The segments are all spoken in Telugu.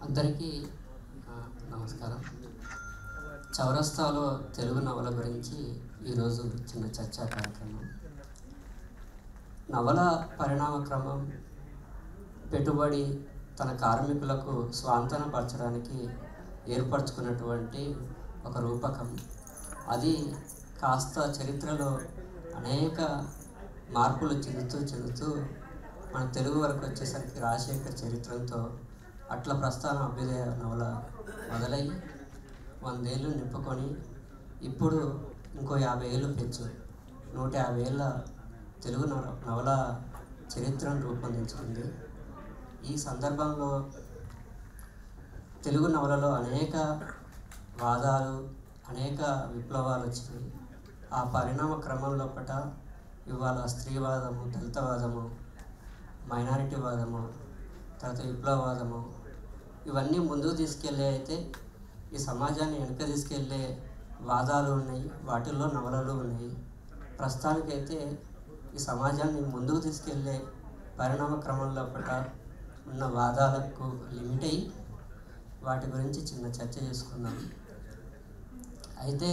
అందరికీ నమస్కారం. చౌరస్తాలో తెలుగు నవల గురించి ఈరోజు చిన్న చర్చా కార్యక్రమం. నవల పరిణామ క్రమం, పెట్టుబడి తన కార్మికులకు స్వాంతనపరచడానికి ఏర్పరచుకున్నటువంటి ఒక రూపకం. అది కాస్త చరిత్రలో అనేక మార్పులు చెందుతూ మన తెలుగు వరకు వచ్చేసరికి రాజశేఖర్ చరిత్రతో అట్ల ప్రస్థానం అభ్యుదయ నవల మొదలై 100 ఏళ్ళు నింపుకొని ఇప్పుడు ఇంకో 50 ఏళ్ళు పెంచు 150 ఏళ్ళ తెలుగు నవల చరిత్రను రూపొందించుకుంది. ఈ సందర్భంలో తెలుగు నవలలో అనేక వాదాలు, అనేక విప్లవాలు వచ్చినాయి. ఆ పరిణామ క్రమంలో ఇవాళ స్త్రీవాదము, దళితవాదము, మైనారిటీవాదము, తర్వాత విప్లవవాదము, ఇవన్నీ ముందుకు తీసుకెళ్ళే అయితే ఈ సమాజాన్ని వెనక తీసుకెళ్ళే వాదాలు ఉన్నాయి, వాటిల్లో నవలలు ఉన్నాయి. ప్రస్తుతానికైతే ఈ సమాజాన్ని ముందుకు తీసుకెళ్ళే పరిణామ క్రమంలో ఉన్న వాదాలకు లిమిట్ అయ్యి వాటి గురించి చిన్న చర్చ చేసుకుందాం. అయితే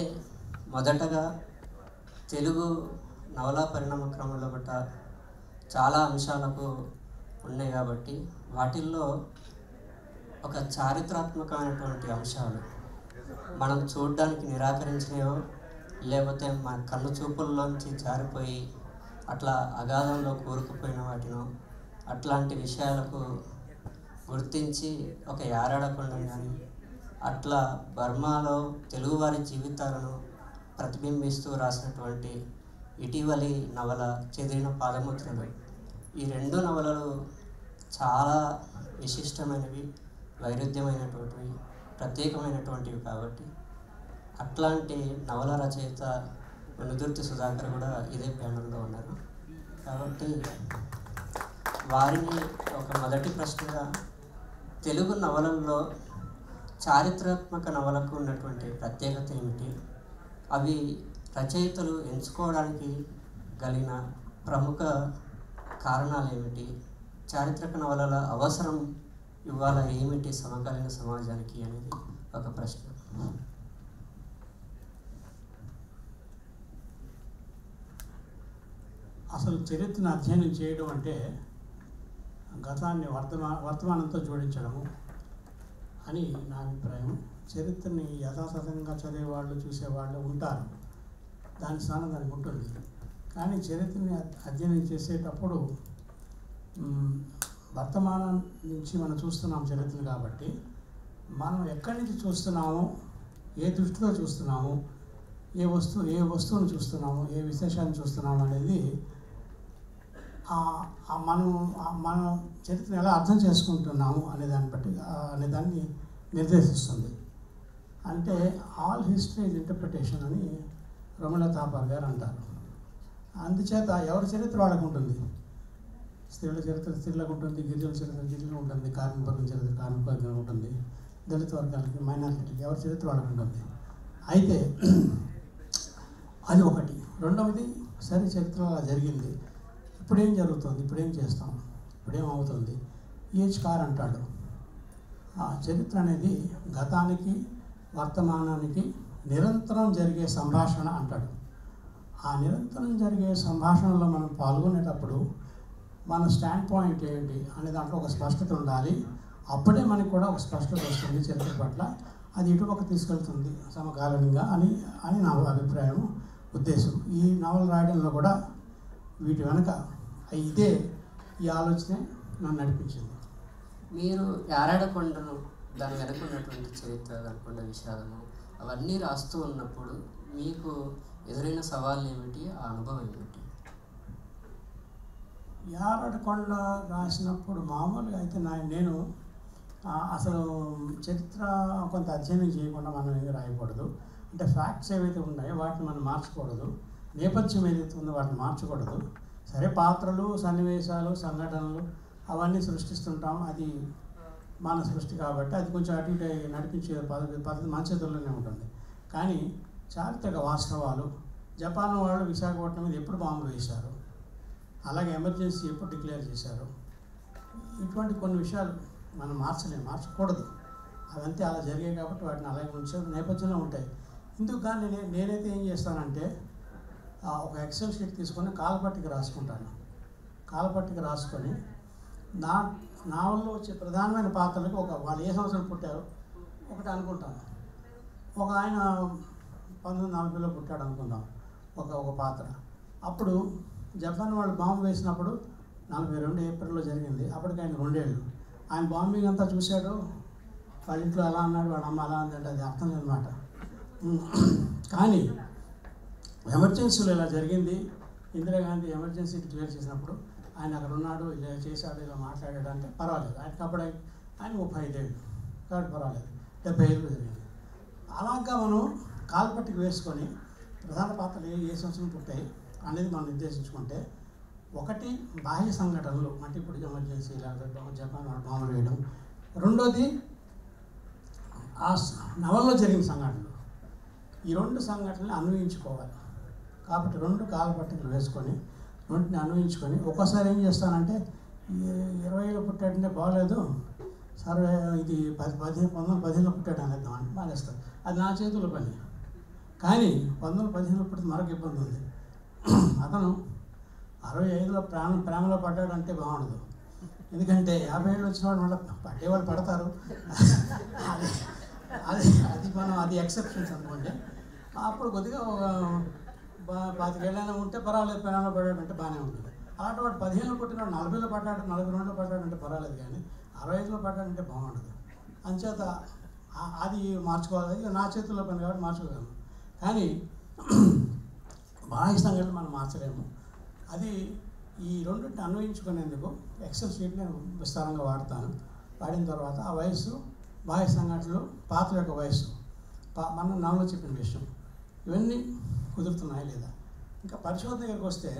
మొదటగా తెలుగు నవలా పరిణామ క్రమంలో చాలా అంశాలకు ఉన్నాయి కాబట్టి వాటిల్లో ఒక చారిత్రాత్మకమైనటువంటి అంశాలు మనం చూడడానికి నిరాకరించినవో లేకపోతే మన కన్ను చూపుల్లోంచి జారిపోయి అట్లా అగాధంలో కూరుకుపోయిన వాటినో అట్లాంటి విషయాలకు గుర్తించి ఒక యారాడకుండా కానీ అట్లా బర్మాలో తెలుగువారి జీవితాలను ప్రతిబింబిస్తూ రాసినటువంటి ఇటీవలి నవల చెదిరిన పాదముద్రలు. ఈ 2 నవలలు చాలా విశిష్టమైనవి, వైరుధ్యమైనటువంటివి, ప్రత్యేకమైనటువంటివి. కాబట్టి అట్లాంటి నవల రచయిత వెనుదుర్తి సుధాకర్ కూడా ఇదే ప్యానల్లో ఉన్నారు. కాబట్టి వారిని ఒక మొదటి ప్రశ్నగా, తెలుగు నవలల్లో చారిత్రాత్మక నవలకు ఉన్నటువంటి ప్రత్యేకత ఏమిటి, అవి రచయితలు ఎంచుకోవడానికి కలిగిన ప్రముఖ కారణాలు ఏమిటి, చారిత్రక నవలల అవసరం ఇవాళ ఏమిటి సమకాలీన సమాజానికి అనేది ఒక ప్రశ్న. అసలు చరిత్రను అధ్యయనం చేయడం అంటే గతాన్ని వర్తమానంతో జోడించడము అని నా అభిప్రాయం. చరిత్రని యథాతథంగా చదివేవాళ్ళు, చూసేవాళ్ళు ఉంటారు, దాని స్థానం దానికి ఉంటుంది. కానీ చరిత్రని అధ్యయనం చేసేటప్పుడు వర్తమానం నుంచి మనం చూస్తున్నాం చరిత్రను. కాబట్టి మనం ఎక్కడి నుంచి చూస్తున్నాము, ఏ దృష్టితో చూస్తున్నాము, ఏ వస్తువును చూస్తున్నాము, ఏ విశేషాన్ని చూస్తున్నాము అనేది మనం చరిత్రను ఎలా అర్థం చేసుకుంటున్నాము అనేదాన్ని నిర్దేశిస్తుంది. అంటే ఆల్ హిస్టరీ ఇస్ ఇంటర్ప్రిటేషన్ అని రమణ తాపార్ గారు అంటారు. అందుచేత ఎవరి చరిత్ర వాళ్ళకు ఉంటుంది. స్త్రీల చరిత్ర స్త్రీలకు ఉంటుంది, గిరిజన చరిత్ర గిరిజన ఉంటుంది, కార్మిక వర్గం చరిత్ర కార్మిక వర్గం ఉంటుంది, దళిత వర్గాలకి, మైనారిటీకి ఎవరి చరిత్ర వాళ్ళకు ఉంటుంది. అయితే అది ఒకటి. రెండవది, సరే చరిత్ర అలా జరిగింది, ఇప్పుడేం జరుగుతుంది, ఇప్పుడేం చేస్తాం, ఇప్పుడేమవుతుంది, ఈచ్ కార్ అంటాడు. ఆ చరిత్ర అనేది గతానికి వర్తమానానికి నిరంతరం జరిగే సంభాషణ అంటాడు. ఆ నిరంతరం జరిగే సంభాషణలో మనం పాల్గొనేటప్పుడు మన స్టాండ్ పాయింట్ ఏంటి అనే దాంట్లో ఒక స్పష్టత ఉండాలి. అప్పుడే మనకు కూడా ఒక స్పష్టత వస్తుంది చరిత్ర పట్ల. అది ఇటుపక్క తీసుకెళ్తుంది సమకాలీనంగా అని నా అభిప్రాయం, ఉద్దేశం. ఈ నవల రాయడంలో కూడా వీటి వెనక ఈ ఆలోచనే నన్ను నడిపించింది. మీరు యారాడకొండను, దాని వెనక ఉన్నటువంటి చరిత్ర, దానికొండ విషాదము, అవన్నీ రాస్తూ ఉన్నప్పుడు మీకు ఎదురైన సవాళ్ళు ఏమిటి, ఆ అనుభవం ఏమిటి? యారాడకొండ రాసినప్పుడు మామూలుగా అయితే నేను అసలు చరిత్ర కొంత అధ్యయనం చేయకుండా మనం ఏమి రాయకూడదు. అంటే ఫ్యాక్ట్స్ ఏవైతే ఉన్నాయో వాటిని మనం మార్చకూడదు, నేపథ్యం ఏదైతే ఉందో వాటిని మార్చకూడదు. సరే, పాత్రలు, సన్నివేశాలు, సంఘటనలు అవన్నీ సృష్టిస్తుంటాం, అది మన సృష్టి కాబట్టి అది కొంచెం అటు ఇటు నడిపించే పద్ధతి మన చేతుల్లోనే ఉంటుంది. కానీ చారిత్రక వాస్తవాలు, జపాన్ వాళ్ళు విశాఖపట్నం మీద ఎప్పుడు బాంబులు వేశారు, అలాగే ఎమర్జెన్సీ ఎప్పుడు డిక్లేర్ చేశారు, ఇటువంటి కొన్ని విషయాలు మనం మార్చకూడదు. అవంతే అలా జరిగాయి కాబట్టి వాటిని అలాగే ఉంచే నేపథ్యంలో ఉంటాయి. ఇందుకు కానీ నేనైతే ఏం చేస్తానంటే ఒక ఎక్సెల్ షీట్ తీసుకొని కాలపట్టిక రాసుకుంటాను. కాలపట్టిక రాసుకొని నావల్లో వచ్చే ప్రధానమైన పాత్రలకు వాళ్ళు ఏ సంవత్సరం పుట్టారో ఒకటి అనుకుంటాను. ఒక ఆయన 1940లో పుట్టాడు అనుకుందాం, ఒక పాత్ర. అప్పుడు జపాన్ వాళ్ళు బాంబు వేసినప్పుడు 42 ఏప్రిల్లో జరిగింది. అప్పటికి ఆయన 2 ఏళ్ళు. ఆయన బాంబింగ్ అంతా చూశాడు, వాళ్ళ ఇంట్లో అలా అన్నాడు, వాళ్ళ అమ్మ అలా అందంటే అది అర్థం లేదన్నమాట. కానీ ఎమర్జెన్సీలో ఇలా జరిగింది, ఇందిరాగాంధీ ఎమర్జెన్సీ డిక్లేర్ చేసినప్పుడు ఆయన అక్కడ ఉన్నాడు, ఇలా చేశాడు, ఇలా మాట్లాడాడు అంటే పర్వాలేదు. ఆయనకి అప్పుడు ఆయన 35 ఏళ్ళు కాబట్టి పర్వాలేదు. 70 ఏళ్ళు జరిగింది. అలాగా మనం కాల్పట్టికి వేసుకొని ప్రధాన పాత్రలు ఏ సంవత్సరం పుట్టాయి అనేది మనం నిర్దేశించుకుంటే, ఒకటి బాహ్య సంఘటనలు అంటే ఇప్పుడు ఎమర్జెన్సీ లేకపోతే జపాన్ బాంబులు వేయడం, రెండోది ఆ నవల్లో జరిగిన సంఘటనలు. ఈ 2 సంఘటనలు అన్వయించుకోవాలి. కాబట్టి 2 కాలపట్టికలు వేసుకొని రెండుని అన్వయించుకొని ఒక్కోసారి ఏం చేస్తానంటే 20లో పుట్టాడంటే బాగలేదు, సరే ఇది 1915లో పుట్టాడు అనేద్దాం అంటే బాగేస్తారు. అది నా చేతుల పని. కానీ 1915లో పుట్టిన మరొక ఇబ్బంది ఉంది. అతను 65లో ప్రేమలో పడ్డాడంటే బాగుండదు. ఎందుకంటే 50 ఏళ్ళు వచ్చిన వాళ్ళు మళ్ళీ పట్టేవాళ్ళు పడతారు. అది ఎక్సెప్షన్స్ అనుకోండి. అప్పుడు కొద్దిగా 25 ఏళ్ళైనా ఉంటే పర్వాలేదు, ప్రేమలో పడ్డాడంటే బాగానే ఉంటుంది. అలాంటి వాడు 15లో పుట్టినాడు 40లో పడ్డాడు, 42లో పడ్డాడంటే పర్వాలేదు. కానీ 65లో పడ్డాడంటే బాగుండదు. అంచేత అది మార్చుకోవాలి. నా చేతుల్లో పని కాబట్టి మార్చుకోగలను. కానీ బాహ్య సంఘటనలు మనం మార్చలేము. అది ఈ రెండింటిని అన్వయించుకునేందుకు ఎక్సెల్ షీట్ నేను విస్తారంగా వాడతాను. వాడిన తర్వాత ఆ వయస్సు, బాహ్య సంఘటనలు, పాత్ర యొక్క వయస్సు, మనం నవలో చెప్పిన విషయం, ఇవన్నీ కుదురుతున్నాయా లేదా. ఇంకా పరిశోధన దగ్గరికి వస్తే,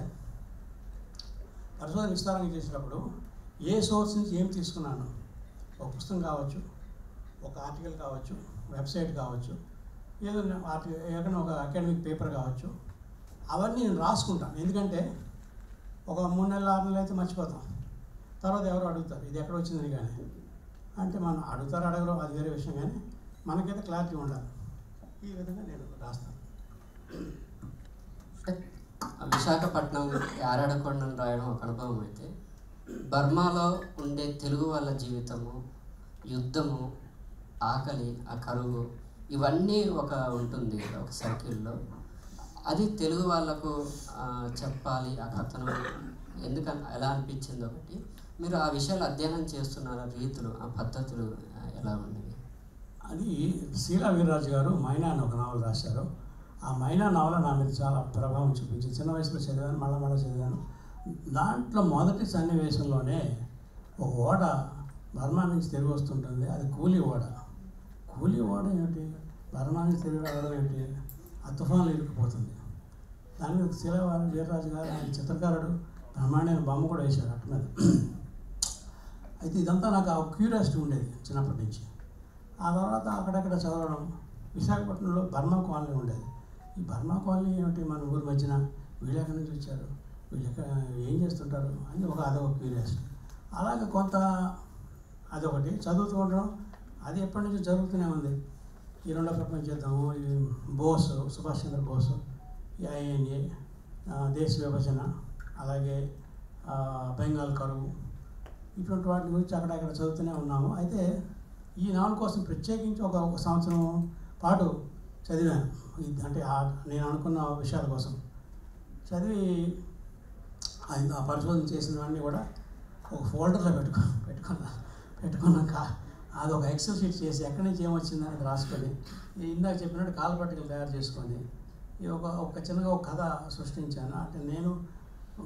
పరిశోధన విస్తారంగా చేసినప్పుడు ఏ సోర్స్ నుంచి ఏం తీసుకున్నాను, ఒక పుస్తకం కావచ్చు, ఒక ఆర్టికల్ కావచ్చు, వెబ్సైట్ కావచ్చు, ఏదైనా ఒక అకాడమిక్ పేపర్ కావచ్చు, అవన్నీ నేను రాసుకుంటాను. ఎందుకంటే ఒక 3 నెలలు 6 నెలలు అయితే మర్చిపోతాం. తర్వాత ఎవరు అడుగుతారు ఇది ఎక్కడ వచ్చిందని. కానీ అంటే మనం అడగరు, అది వేరే విషయం. కానీ మనకైతే క్లారిటీ ఉండాలి. ఈ విధంగా నేను రాస్తాను. విశాఖపట్నం యారాడకొండను రాయడం ఒక అనుభవం అయితే, బర్మాలో ఉండే తెలుగు వాళ్ళ జీవితము, యుద్ధము, ఆకలి, ఆ కరువు, ఇవన్నీ ఉంటుంది ఒక సర్కిల్లో. అది తెలుగు వాళ్ళకు చెప్పాలి ఆ కథను. ఎందుకని ఎలా అనిపించింది ఒకటి. మీరు ఆ విషయాలు అధ్యయనం చేస్తున్నారు, రీతులు, ఆ పద్ధతులు ఎలా ఉండేవి? అది శీలా వీర్రాజు గారు మైనా అని ఒక నావల్ రాశారు. ఆ మైనా నావల్ నా మీద చాలా ప్రభావం చూపించింది. చిన్న వయసులో చదివాను, మళ్ళా చదివాను. దాంట్లో మొదటి సన్నివేశంలోనే ఒక ఓడ బర్మా నుంచి తిరిగి వస్తుంటుంది. అది కూలీ ఓడ. కూలీ ఓడ ఏమిటి, బర్మా నుంచి తిరిగి రావడం ఏమిటి, ఆ తుఫాన్లు ఇరుక్కుపోతుంది. దాని మీద శీలా వీర్రాజు గారు, ఆయన చిత్రకారుడు, బ్రహ్మాండమైన బొమ్మ కూడా వేశారు అటు మీద. అయితే ఇదంతా నాకు ఆ క్యూరియాసిటీ ఉండేది చిన్నప్పటి నుంచి. ఆ తర్వాత అక్కడక్కడ చదవడం. విశాఖపట్నంలో బర్మా కాలనీ ఉండేది. ఈ బర్మా కాలనీ ఏమిటి మన ఊరి మధ్యన, వీళ్ళు ఎక్కడి నుంచి వచ్చారు, వీళ్ళు ఏం చేస్తుంటారు అని అదొక క్యూరియాసిటీ. అలాగే కొంత అదొకటి చదువుతూ ఉండడం. అది ఎప్పటి నుంచో జరుగుతూనే ఉంది. ఈ రెండో ప్రపంచ యుద్ధము, ఈ బోసు, సుభాష్ చంద్ర బోసు, ఈ INA, దేశ విభజన, అలాగే బెంగాల్ కరువు, ఇటువంటి వాటి గురించి అక్కడక్కడ చదువుతూనే ఉన్నాము. అయితే ఈ నావల్ కోసం ప్రత్యేకించి ఒక సంవత్సరం పాటు చదివాను. అంటే నేను అనుకున్న విషయాల కోసం చదివి ఆ పరిశోధన చేసినవన్నీ కూడా ఒక ఫోల్డర్లో పెట్టుకున్నాక అది ఒక ఎక్సెల్ షీట్ చేసి ఎక్కడి నుంచి ఏమొచ్చిందని రాసుకొని, ఇందాక చెప్పినట్టు కాలపట్టికలు తయారు చేసుకొని ఒక చిన్నగా ఒక కథ సృష్టించాను. అంటే నేను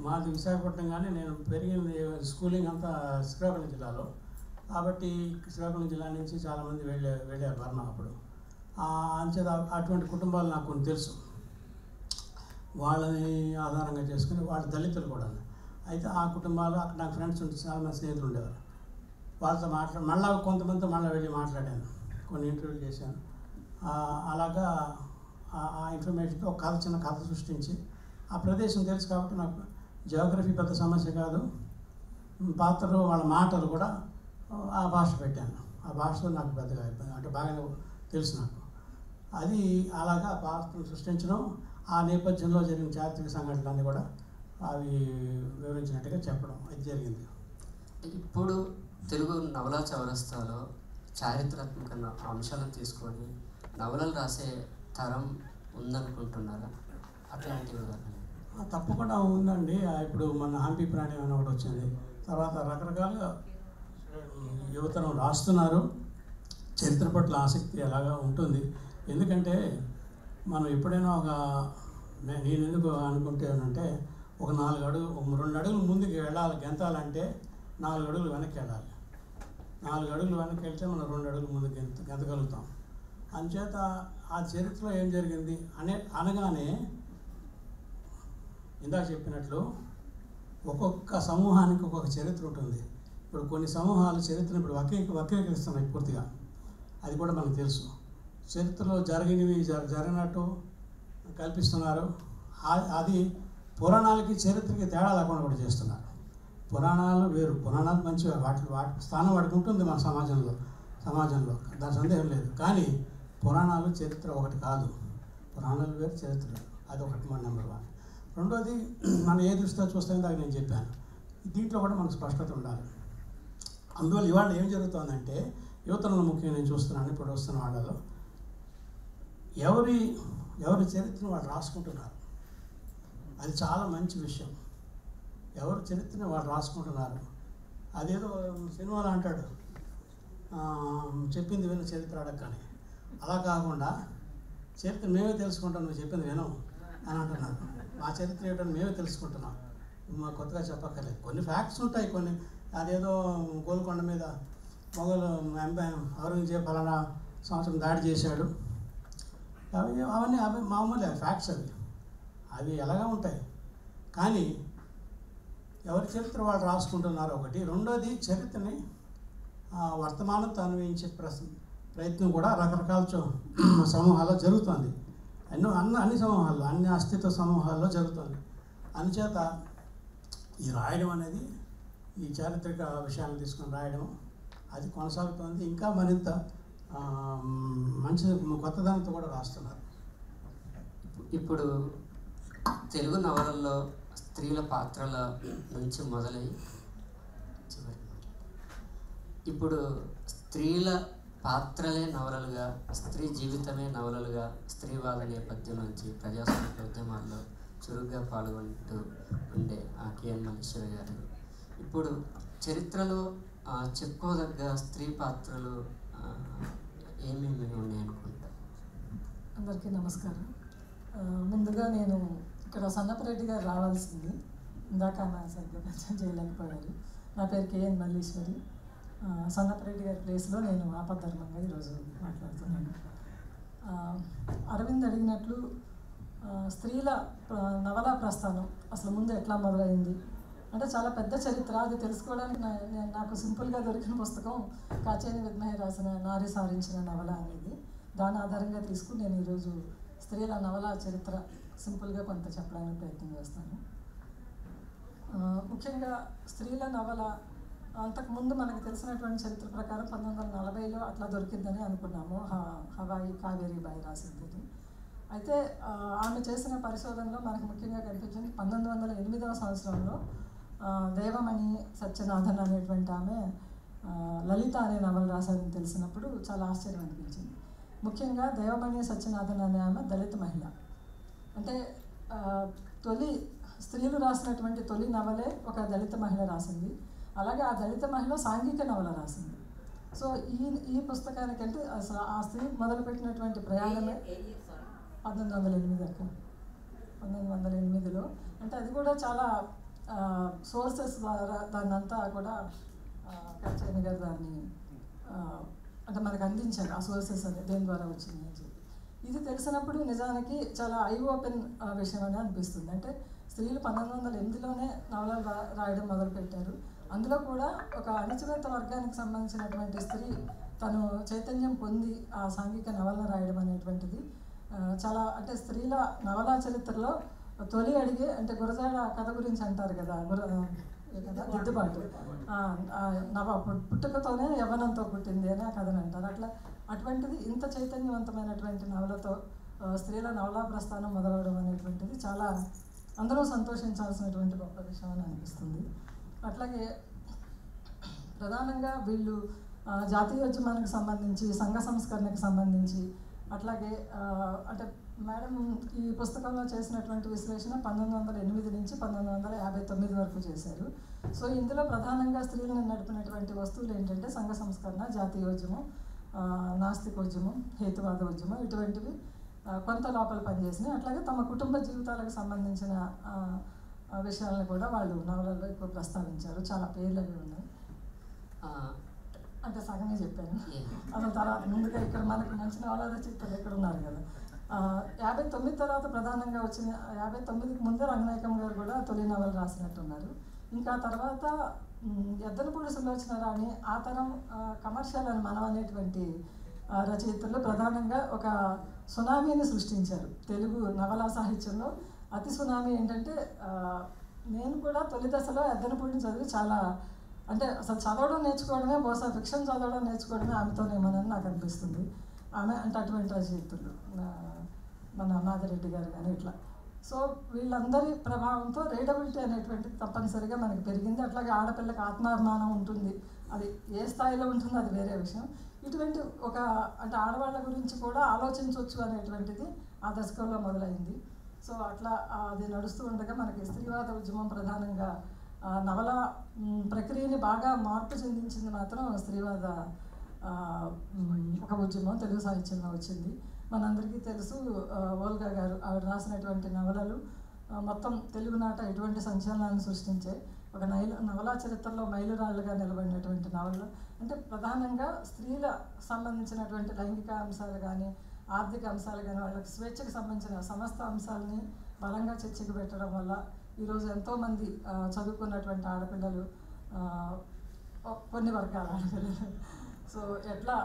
మాది విశాఖపట్నం, కానీ నేను పెరిగింది స్కూలింగ్ అంతా శ్రీకాకుళం జిల్లాలో. కాబట్టి శ్రీకాకుళం జిల్లా నుంచి చాలామంది వెళ్ళారు బర్మా అప్పుడు. అంచేత అటువంటి కుటుంబాలు నాకు కొన్ని తెలుసు. వాళ్ళని ఆధారంగా చేసుకుని, వాళ్ళ దళితులు కూడా. అయితే ఆ కుటుంబాలు అక్కడ నాకు ఫ్రెండ్స్ ఉంటే చాలామంది స్నేహితులు ఉండేవారు. వాళ్ళతో మళ్ళీ కొంతమందితో వెళ్ళి మాట్లాడాను, కొన్ని ఇంటర్వ్యూలు చేశాను. అలాగా ఆ ఇన్ఫర్మేషన్తో ఒక చిన్న కథ సృష్టించి, ఆ ప్రదేశం తెలుసు కాబట్టి నాకు జియోగ్రఫీ పెద్ద సమస్య కాదు. పాత్రలు, వాళ్ళ మాటలు కూడా ఆ భాష పెట్టాను. ఆ భాషతో నాకు పెద్దగా అంటే బాగానే తెలుసు నాకు. అది అలాగా ఆ భాషను సృష్టించడం, ఆ నేపథ్యంలో జరిగిన చారిత్రక సంఘటనలన్నీ కూడా అవి వివరించినట్టుగా చెప్పడం అది జరిగింది. ఇప్పుడు తెలుగు నవలా చౌరస్తాలో చారిత్రాత్మక అంశాలను తీసుకొని నవలలు రాసే తరం ఉందనుకుంటున్నారా? అట్లాంటివి తప్పకుండా ఉందండి. ఇప్పుడు మన హంపి ప్రాణి అని ఒకటి వచ్చింది. తర్వాత రకరకాలుగా యువతరం రాస్తున్నారు. చరిత్ర పట్ల ఆసక్తి ఎలాగా ఉంటుంది. ఎందుకంటే మనం ఎప్పుడైనా నేను ఎందుకు అనుకుంటానంటే ఒక 2 అడుగులు ముందుకు వెళ్ళాలి, గెంతాలంటే 4 అడుగులు వెనక్కి వెళ్ళాలి. 4 అడుగులు వెనక్కి వెళ్తే మనం 2 అడుగులు ముందుకు గెంతగలుగుతాం. అందుచేత ఆ చరిత్రలో ఏం జరిగింది అనగానే ఇందాక చెప్పినట్లు ఒక్కొక్క సమూహానికి ఒక్కొక్క చరిత్ర ఉంటుంది. ఇప్పుడు కొన్ని సమూహాలు చరిత్రను ఇప్పుడు వక్రీకరిస్తున్నాయి పూర్తిగా. అది కూడా మనకు తెలుసు. చరిత్రలో జరిగినవి జరిగినట్టు కల్పిస్తున్నారు. అది పురాణాలకి చరిత్రకి తేడా లేకుండా కూడా చేస్తున్నారు. పురాణాలు వేరు, పురాణాలు మంచిగా వాటి స్థానం వాటికి ఉంటుంది మన సమాజంలో దాని సందేహం లేదు. కానీ పురాణాలు చరిత్ర ఒకటి కాదు. పురాణాలు వేరు, చరిత్ర వేరు. అదొకటి మన నెంబర్ 1. రెండోది మనం ఏ దృష్టితో చూస్తామో దాకా నేను చెప్పాను. దీంట్లో కూడా మనకు స్పష్టత ఉండాలి. అందువల్ల ఇవాళ ఏం జరుగుతుందంటే యువతరంలో ముఖ్యంగా నేను చూస్తున్నాను, ఇప్పుడు వస్తున్న వాళ్ళలో ఎవరి చరిత్రను వాళ్ళు రాసుకుంటున్నారు. అది చాలా మంచి విషయం. ఎవరి చరిత్రను వాళ్ళు రాసుకుంటున్నారు. అదేదో సినిమాలో అంటాడు, చెప్పింది విను చరిత్ర అడగని. అలా కాకుండా చరిత్ర మేమే తెలుసుకుంటాం, నువ్వు చెప్పింది విను అని అంటున్నారు. మా చరిత్ర ఏమిటని మేమే తెలుసుకుంటున్నాం, మా కొత్తగా చెప్పక్కర్లేదు. కొన్ని ఫ్యాక్ట్స్ ఉంటాయి, కొన్ని అదేదో గోల్కొండ మీద మొఘలు ఔరంగజేబు ఫలానా సంవత్సరం దాడి చేశాడు, అవన్నీ మామూలే ఫ్యాక్ట్స్. అవి ఎలాగా ఉంటాయి. కానీ ఎవరి చరిత్ర వాళ్ళు రాసుకుంటున్నారు ఒకటి. రెండోది చరిత్రని వర్తమానంతో అన్వయించే ప్రయత్నం కూడా రకరకాల సమూహాల్లో జరుగుతుంది. అన్ని సమూహాల్లో, అన్ని అస్తిత్వ సమూహాల్లో జరుగుతుంది. అందుచేత ఈ రాయడం అనేది, ఈ చారిత్రక విషయాలను తీసుకొని రాయడం అది కొనసాగుతుంది. ఇంకా మరింత మంచి కొత్తదనంతో కూడా రాస్తున్నారు. ఇప్పుడు తెలుగు నవలల్లో స్త్రీల పాత్రల నుంచి మొదలై ఇప్పుడు స్త్రీల పాత్రలే నవలలుగా, స్త్రీ జీవితమే నవలలుగా, స్త్రీవాద నేపథ్యం నుంచి ప్రజాస్వామ్య ఉద్యమాల్లో చురుగ్గా పాల్గొంటూ ఉండే కెఎన్ మల్లీశ్వరి గారు ఇప్పుడు చరిత్రలో చెప్పుకోదగ్గ స్త్రీ పాత్రలు ఏమేమి ఉన్నాయనుకుంటారు? అందరికీ నమస్కారం. ముందుగా నేను ఇక్కడ సన్నపరెడ్డి గారు రావాల్సింది, ఇందాక నా సరిగ్గా పరిచయం చేయలేకపోయారు. నా పేరు కెఎన్ మల్లీశ్వరి. సన్నపరెడ్డి గారి ప్లేస్లో నేను ఆపద్ధర్మంగా ఈరోజు మాట్లాడుతున్నాను. అరవింద్ అడిగినట్లు స్త్రీల నవలా ప్రస్థానం అసలు ముందు ఎట్లా మొదలైంది అంటే చాలా పెద్ద చరిత్ర. అది తెలుసుకోవడానికి నాకు సింపుల్గా దొరికిన పుస్తకం కాచేని విద్మహి రాసిన నారి సారించిన నవల అనేది. దాని ఆధారంగా తీసుకుని నేను ఈరోజు స్త్రీల నవల చరిత్ర సింపుల్గా కొంత చెప్పడానికి ప్రయత్నం చేస్తాను. ముఖ్యంగా స్త్రీల నవల అంతకుముందు మనకు తెలిసినటువంటి చరిత్ర ప్రకారం 1940లో అట్లా దొరికిందని అనుకున్నాము. హవాయి కావేరీ బాయి రాసింది. అయితే ఆమె చేసిన పరిశోధనలో మనకు ముఖ్యంగా కనిపించింది 1908వ సంవత్సరంలో దేవమణి సత్యనాథన్ అనేటువంటి ఆమె లలిత అనే నవల రాశారని తెలిసినప్పుడు చాలా ఆశ్చర్యం అనిపించింది. ముఖ్యంగా దేవమణి సత్యనాథన్ అనే ఆమె దళిత మహిళ. అంటే తొలి స్త్రీలు రాసినటువంటి తొలి నవలే ఒక దళిత మహిళ రాసింది. అలాగే ఆ దళిత మహిళ సాంఘిక నవల రాసింది. సో ఈ పుస్తకానికి అంటే అసలు ఆ స్త్రీ మొదలుపెట్టినటువంటి ప్రయాణమే 1908 1908లో. అంటే అది కూడా చాలా సోర్సెస్ ద్వారా దాన్ని అంతా కూడా కాచేని గారు దాన్ని అంటే మనకు అందించారు. ఆ సోర్సెస్ అని దేని ద్వారా వచ్చింది అని చెప్పి ఇది తెలిసినప్పుడు నిజానికి చాలా ఐ ఓపెన్ విషయం అని అనిపిస్తుంది. అంటే స్త్రీలు 1908లోనే నవలలు రాయడం మొదలుపెట్టారు. అందులో కూడా ఒక అణచివేత వర్గానికి సంబంధించినటువంటి స్త్రీ తను చైతన్యం పొంది ఆ సాంఘిక నవలను రాయడం అనేటువంటిది చాలా అంటే స్త్రీల నవలా చరిత్రలో తొలి అడిగే. అంటే గురజాడ కథ గురించి అంటారు కదా, కదా దిద్దుబాటు, పుట్టుకతోనే యవ్వనంతో పుట్టింది అని ఆ కథను అంటారు. అటువంటిది ఇంత చైతన్యవంతమైనటువంటి నవలతో స్త్రీల నవలా ప్రస్థానం మొదలవడం అనేటువంటిది చాలా అందరూ సంతోషించాల్సినటువంటి గొప్ప విషయం అని అనిపిస్తుంది. అట్లాగే ప్రధానంగా వీళ్ళు జాతీయోద్యమానికి సంబంధించి, సంఘ సంస్కరణకు సంబంధించి, అట్లాగే అంటే మేడం ఈ పుస్తకంలో చేసినటువంటి విశ్లేషణ 1908 నుంచి 1959 వరకు చేశారు. సో ఇందులో ప్రధానంగా స్త్రీలను నడిపినటువంటి వస్తువులు ఏంటంటే సంఘ సంస్కరణ, జాతీయోద్యమం, నాస్తికోద్యమం, హేతువాద ఉద్యమం, ఇటువంటివి కొంత లోపల పనిచేసినాయి. అట్లాగే తమ కుటుంబ జీవితాలకు సంబంధించిన విషయాలను కూడా వాళ్ళు నవలలో ఎక్కువ ప్రస్తావించారు. చాలా పేర్లు అవి ఉన్నాయి. అంటే సగమే చెప్పాను. అసలు తర్వాత ముందుగా ఇక్కడ మనకు మంచి నవల రచయితలు ఎక్కడ ఉన్నారు కదా. 59 తర్వాత ప్రధానంగా వచ్చిన 59కి ముందే రంగనాయకం గారు కూడా తొలి నవల రాసినట్టున్నారు. ఇంకా తర్వాత ఎద్దనపూడి సులోచన రాణి, ఆ తరం కమర్షియల్ అని మనం అనేటువంటి రచయితలు ప్రధానంగా ఒక సునామీని సృష్టించారు తెలుగు నవలా సాహిత్యంలో. అతి సునామీ ఏంటంటే నేను కూడా తొలి దశలో ఎద్దనపూడిని చదివి చాలా, అంటే అసలు చదవడం నేర్చుకోవడమే, బహుశా ఫిక్షన్ చదవడం నేర్చుకోవడమే ఆమెతోనేమోనని నాకు అనిపిస్తుంది. ఆమె అంటే అటువంటి రచయితలు మన నాగిరెడ్డి గారు కానీ ఇట్లా. సో వీళ్ళందరి ప్రభావంతో రీడబిలిటీ అనేటువంటిది తప్పనిసరిగా మనకి పెరిగింది. అట్లాగే ఆడపిల్లకి ఆత్మాభిమానం ఉంటుంది, అది ఏ స్థాయిలో ఉంటుందో అది వేరే విషయం. ఇటువంటి ఒక అంటే ఆడవాళ్ళ గురించి కూడా ఆలోచించవచ్చు అనేటువంటిది ఆ దశకంలో మొదలైంది. సో అట్లా అది నడుస్తూ ఉండగా మనకి స్త్రీవాద ఉద్యమం ప్రధానంగా నవల ప్రక్రియని బాగా మార్పు చెందించింది మాత్రం స్త్రీవాద ఒక ఉద్యమం తెలుగు సాహిత్యంలో వచ్చింది. మనందరికీ తెలుసు ఓల్గా గారు ఆవిడ రాసినటువంటి నవలలు మొత్తం తెలుగునాట ఎటువంటి సంచలనాన్ని సృష్టించే ఒక నవలా చరిత్రలో మైలురాళ్ళుగా నిలబడినటువంటి నవలలు. అంటే ప్రధానంగా స్త్రీల సంబంధించినటువంటి లైంగిక అంశాలు కానీ, ఆర్థిక అంశాలు కానీ, వాళ్ళకి స్వేచ్ఛకు సంబంధించిన సమస్త అంశాలని బలంగా చర్చకు పెట్టడం వల్ల ఈరోజు ఎంతోమంది చదువుకున్నటువంటి ఆడపిల్లలు, కొన్ని వర్గాల ఆడపిల్లలు సో ఎట్లా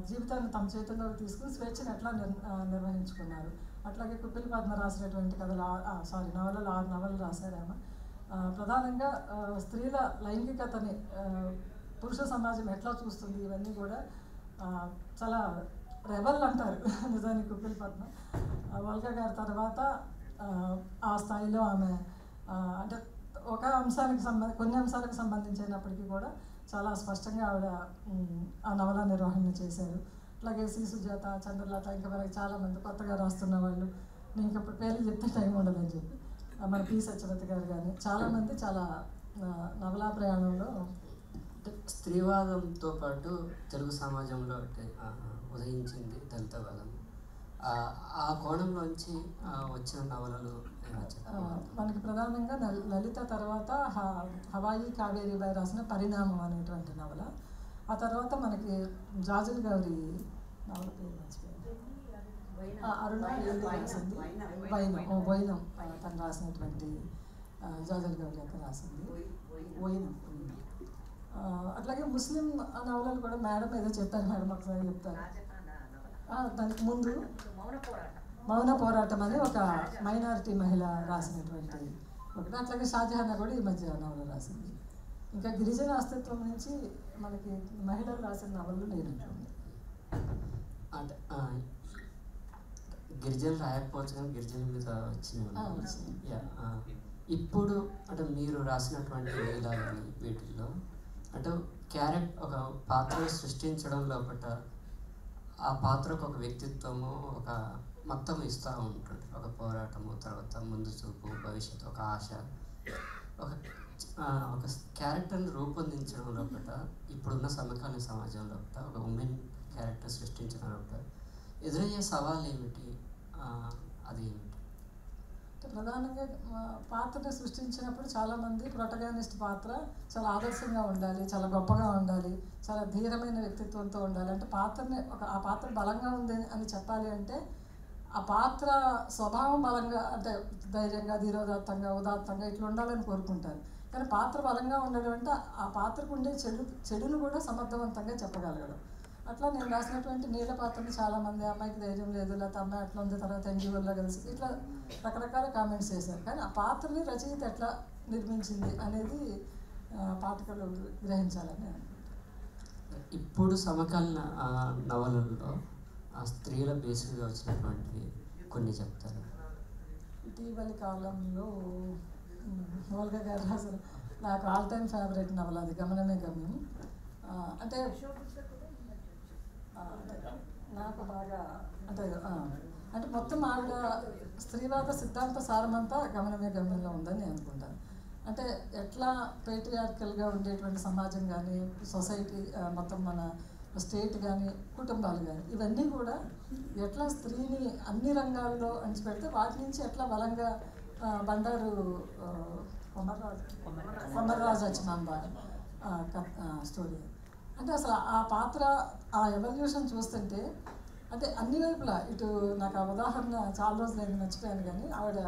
జీవితాన్ని తమ చేతుల్లోకి తీసుకుని స్వేచ్ఛను ఎట్లా నిర్వహించుకున్నారు. అట్లాగే కుప్పిలి పద్మ రాసినటువంటి కథలు నవలలు 6 నవలలు రాశారామ. ప్రధానంగా స్త్రీల లైంగికతని పురుష సమాజం ఎట్లా చూస్తుంది ఇవన్నీ కూడా చాలా రెబల్ అంటారు నిజానికి కుప్పిలి పద్మ. వల్గా గారి తర్వాత ఆ స్థాయిలో ఆమె అంటే ఒక అంశానికి కొన్ని అంశాలకు సంబంధించినప్పటికీ కూడా చాలా స్పష్టంగా ఆవిడ ఆ నవల నిర్వహణ చేశారు. అట్లాగే సి సుజాత, చంద్రలత, ఇంకా మనకి చాలామంది కొత్తగా రాస్తున్న వాళ్ళు, నేను ఇప్పుడు పేర్లు చెప్తే టైం ఉండదని చెప్పి మన పి సత్యవతి గారు కానీ చాలామంది చాలా నవలా ప్రయాణంలో స్త్రీవాదంతో పాటు తెలుగు సమాజంలో ఉదయించింది దళితవాదం. ఆ కోణంలోంచి వచ్చిన నవలలు మనకి ప్రధానంగా లలిత తర్వాత హవాయి కావేరీబాయి రాసిన పరిణామం అనేటువంటి నవల. ఆ తర్వాత మనకి జాజుల్ గౌరి నవల పేరు మర్చిపోయింది, అరుణ రాసింది వైనం, తను రాసినటువంటి జాజుల్ గౌరి అక్క రాసింది వైనం. అట్లాగే ముస్లిం నవలలు కూడా మేడం ఏదో చెప్పారు, మేడం ఒకసారి చెప్తారు. దానికి ముందు మౌన పోరాటం అని ఒక మైనారిటీ మహిళ రాసినటువంటి ఒకటి. అట్లాగే షాజహానా కూడా ఈ మధ్య నవల రాసింది. ఇంకా గిరిజన అస్తిత్వం నుంచి మనకి మహిళలు రాసిన నవలలు లేనట్టుంది. అంటే గిరిజనులు రాయకపోవచ్చు కానీ గిరిజనుల మీద వచ్చిన ఇప్పుడు అంటే మీరు రాసినటువంటి లీలాలని వీటిల్లో అంటే ఒక పాత్ర సృష్టించడం లోపల ఆ పాత్రకు ఒక వ్యక్తిత్వము, ఒక మొత్తం ఇస్తూ ఉంటుంది. ఒక పోరాటము, తర్వాత ముందు చూపు, భవిష్యత్తు, ఒక ఆశ, ఒక క్యారెక్టర్ని రూపొందించడం లోపల ఇప్పుడున్న సమకాలీన సమాజం లోపల ఒక ఉమెన్ క్యారెక్టర్ సృష్టించడం లోపల ఎదురయ్యే సవాళ్ళు ఏమిటి, అది ఏమిటి? ప్రధానంగా పాత్రని సృష్టించినప్పుడు చాలామంది ప్రొటగానిస్ట్ పాత్ర చాలా ఆదర్శంగా ఉండాలి, చాలా గొప్పగా ఉండాలి, చాలా ధీరమైన వ్యక్తిత్వంతో ఉండాలి. అంటే ఆ పాత్ర బలంగా ఉంది అని చెప్పాలి అంటే ఆ పాత్ర స్వభావం బలంగా, అంటే ధైర్యంగా, ధీరోదాత్తంగా, ఉదాత్తంగా ఇట్లా ఉండాలని కోరుకుంటారు. కానీ పాత్ర బలంగా ఉండడం అంటే ఆ పాత్రకు ఉండే చెడును కూడా సమర్థవంతంగా చెప్పగలగడం. అట్లా నేను రాసినటువంటి నీళ్ళ పాత్రని చాలామంది అమ్మాయికి ధైర్యం లేదు, లేకపోతే అమ్మాయి అట్లా ఉంది, తర్వాత ఎన్జిఓల్లో కలిసి ఇట్లా రకరకాల కామెంట్స్ చేశారు. కానీ ఆ పాత్రని రచయిత ఎట్లా నిర్మించింది అనేది పాఠకులు గ్రహించాలని అనుకుంటున్నాను. ఇప్పుడు సమకాలీన నవలల్లో ఆ స్త్రీల బేస్డ్గా వచ్చినటువంటివి కొన్ని చెప్తారు. ఇటీవలి కాలంలో మౌలిక గారు అసలు నాకు ఆల్ టైమ్ ఫేవరెట్ నవల అది గమనమే గమ్యం. అంటే నాకు బాగా అంటే మొత్తం ఆవిడ స్త్రీవాద సిద్ధాంత సారమంతా గమనమే గమ్యంలో ఉందని నేను అనుకుంటాను. అంటే ఎట్లా పేట్రియార్కల్గా ఉండేటువంటి సమాజం కానీ, సొసైటీ మొత్తం మన స్టేట్ కానీ, కుటుంబాలు కానీ, ఇవన్నీ కూడా ఎట్లా స్త్రీని అన్ని రంగాల్లో అణిచిపెడితే వాటి నుంచి ఎట్లా బలంగా బండారు కొమర్రాజు అచ్చిమాంబ స్టోరీ. అంటే అసలు ఆ పాత్ర, ఆ ఎవల్యూషన్ చూస్తుంటే అంటే అన్ని వైపులా ఇటు నాకు ఆ ఉదాహరణ చాలా రోజులు నేను మర్చిపోయాను, కానీ ఆవిడ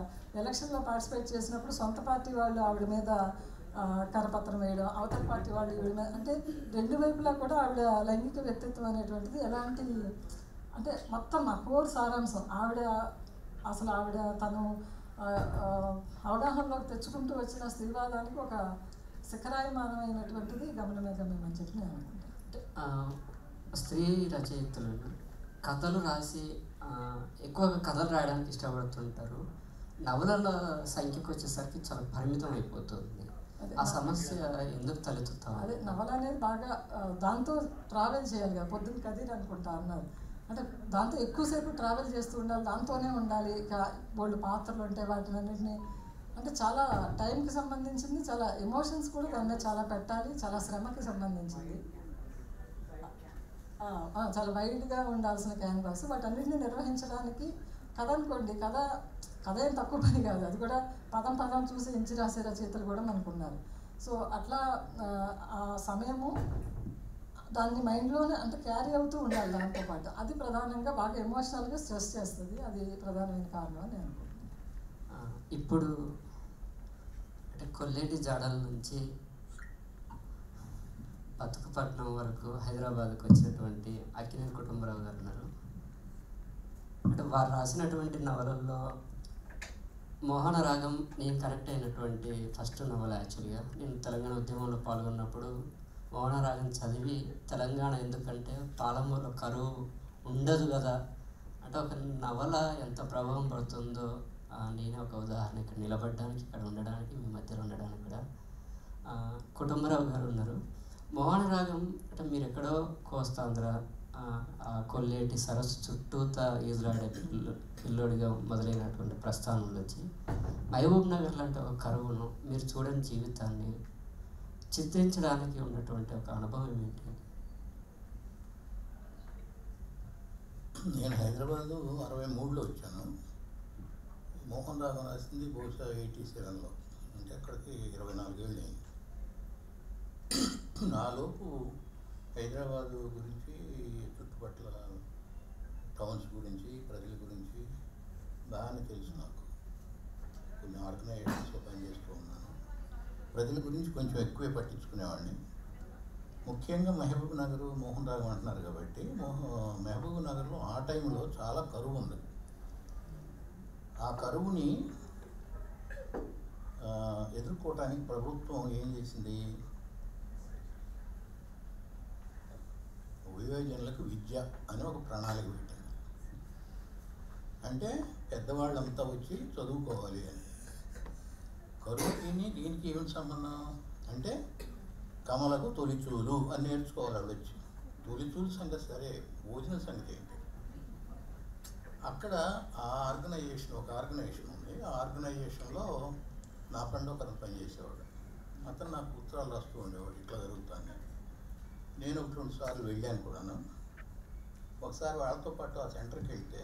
ఎలక్షన్లో పార్టిసిపేట్ చేసినప్పుడు సొంత పార్టీ వాళ్ళు ఆవిడ మీద కరపత్రం వేయడం, అవతల పార్టీ వాళ్ళు ఈవిడ మీద, అంటే రెండు వైపులా కూడా ఆవిడ లైంగిక వ్యక్తిత్వం అనేటువంటిది ఎలాంటి అంటే మొత్తం ఆ కోర్ సారాంశం ఆవిడ తను అవగాహనలోకి తెచ్చుకుంటూ వచ్చిన స్త్రీవాదానికి ఒక శిఖరాయమానమైనటువంటిది గమనమే గమ్యం అని చెప్పి నేను అనుకుంటాను. స్త్రీ రచయితలను కథలు రాసి ఎక్కువగా కథలు రాయడానికి ఇష్టపడుతుంటారు. నవలల సంఖ్యకు వచ్చేసరికి చాలా పరిమితం అయిపోతుంది. ఆ సమస్య ఎందుకు తలెత్తుతాం? అదే నవల అనేది బాగా దాంతో ట్రావెల్ చేయాలి కదా, పొద్దున్న కదీర్ అనుకుంటా అన్నారు. అంటే దాంతో ఎక్కువసేపు ట్రావెల్ చేస్తూ ఉండాలి, దాంతోనే ఉండాలి. ఇక బోల్డ్ పాత్రలు ఉంటాయి, వాటిని అన్నింటినీ అంటే చాలా టైంకి సంబంధించింది, చాలా ఎమోషన్స్ కూడా దాన్ని చాలా పెట్టాలి, చాలా శ్రమకి సంబంధించింది, చాలా వైడ్గా ఉండాల్సిన క్యాన్వాస్. వాటన్నిటిని నిర్వహించడానికి కథ అనుకోండి, కథ ఏం తక్కువ పని కాదు, అది కూడా పదం చూసి ఎంచి రాసే రచయితలు కూడా మనకు ఉన్నారు. సో అట్లా ఆ సమయము దాన్ని మైండ్లోనే అంటే క్యారీ అవుతూ ఉండాలి దాంతోపాటు. అది ప్రధానంగా బాగా ఎమోషనల్గా స్ట్రెస్ చేస్తుంది, అది ప్రధానమైన కారణం అని నేను అనుకుంటున్నాను. ఇప్పుడు అంటే కొల్లేటి జాడల నుంచి బతుకపట్నం వరకు హైదరాబాద్కి వచ్చినటువంటి అక్కినేని కుటుంబరావు గారు ఉన్నారు. అంటే వారు రాసినటువంటి నవలల్లో మోహన రాగం నేను కనెక్ట్ అయినటువంటి ఫస్ట్ నవల. యాక్చువల్గా నేను తెలంగాణ ఉద్యమంలో పాల్గొన్నప్పుడు మోహన రాగం చదివి తెలంగాణ ఎందుకంటే పాలమూరులో కరువు ఉండదు కదా అంటే ఒక నవల ఎంత ప్రభావం పడుతుందో నేనే ఒక ఉదాహరణ. ఇక్కడ నిలబడడానికి, ఇక్కడ ఉండడానికి, మీ మధ్యలో ఉండడానికి కూడా కుటుంబరావు గారు ఉన్నారు. మోహన రాగం అంటే మీరు ఎక్కడో కోస్తాంధ్ర కొల్లేటి సరస్సు చుట్టూత ఈజులాడే పిల్లోడిగా మొదలైనటువంటి ప్రస్థానం నుంచి మహబూబ్ నగర్ లాంటి ఒక కరువును, మీరు చూడని జీవితాన్ని చిత్రించడానికి ఉన్నటువంటి ఒక అనుభవం ఏంటి? నేను హైదరాబాదు 63లో వచ్చాను. మోహన్ రాగం రాసింది బహుశా 87లో, అంటే అక్కడికి 24 ఏళ్ళు అయింది. నాలోపు హైదరాబాదు గురించి, చుట్టుపక్కల టౌన్స్ గురించి, ప్రజల గురించి బాగానే తెలుసు. నాకు కొన్ని ఆర్గనైజేషన్స్లో పనిచేస్తూ ఉన్నాను. ప్రజల గురించి కొంచెం ఎక్కువే పట్టించుకునేవాడిని. ముఖ్యంగా మహబూబ్ నగర్, మోహన్ రాగం అంటున్నారు కాబట్టి, మహబూబ్ నగర్లో ఆ టైంలో చాలా కరువు ఉంది. ఆ కరువుని ఎదుర్కోవటానికి ప్రభుత్వం ఏం చేసింది, వయోజనులకు విద్య అని ఒక ప్రణాళిక పెట్టింది. అంటే పెద్దవాళ్ళంతా వచ్చి చదువుకోవాలి అని. కరువుకి దీనికి ఏమిటి సంబంధం అంటే కమలకు తొలిచూలు అని నేర్చుకోవాలి. ఆవిడ వచ్చి తొలిచూలు సంగతి సరే, భోజన సంగతి ఏంటి? అక్కడ ఆ ఆర్గనైజేషన్, ఒక ఆర్గనైజేషన్ ఉంది. ఆ ఆర్గనైజేషన్లో నా ఫ్రెండ్ ఒకరిని పనిచేసేవాడు. అతను నాకు ఉత్తరాలు రాస్తూ ఉండేవాడు, ఇట్లా జరుగుతాను. నేను 1-2 సార్లు వెళ్ళాను కూడాను. ఒకసారి వాళ్ళతో పాటు ఆ సెంటర్కి వెళ్తే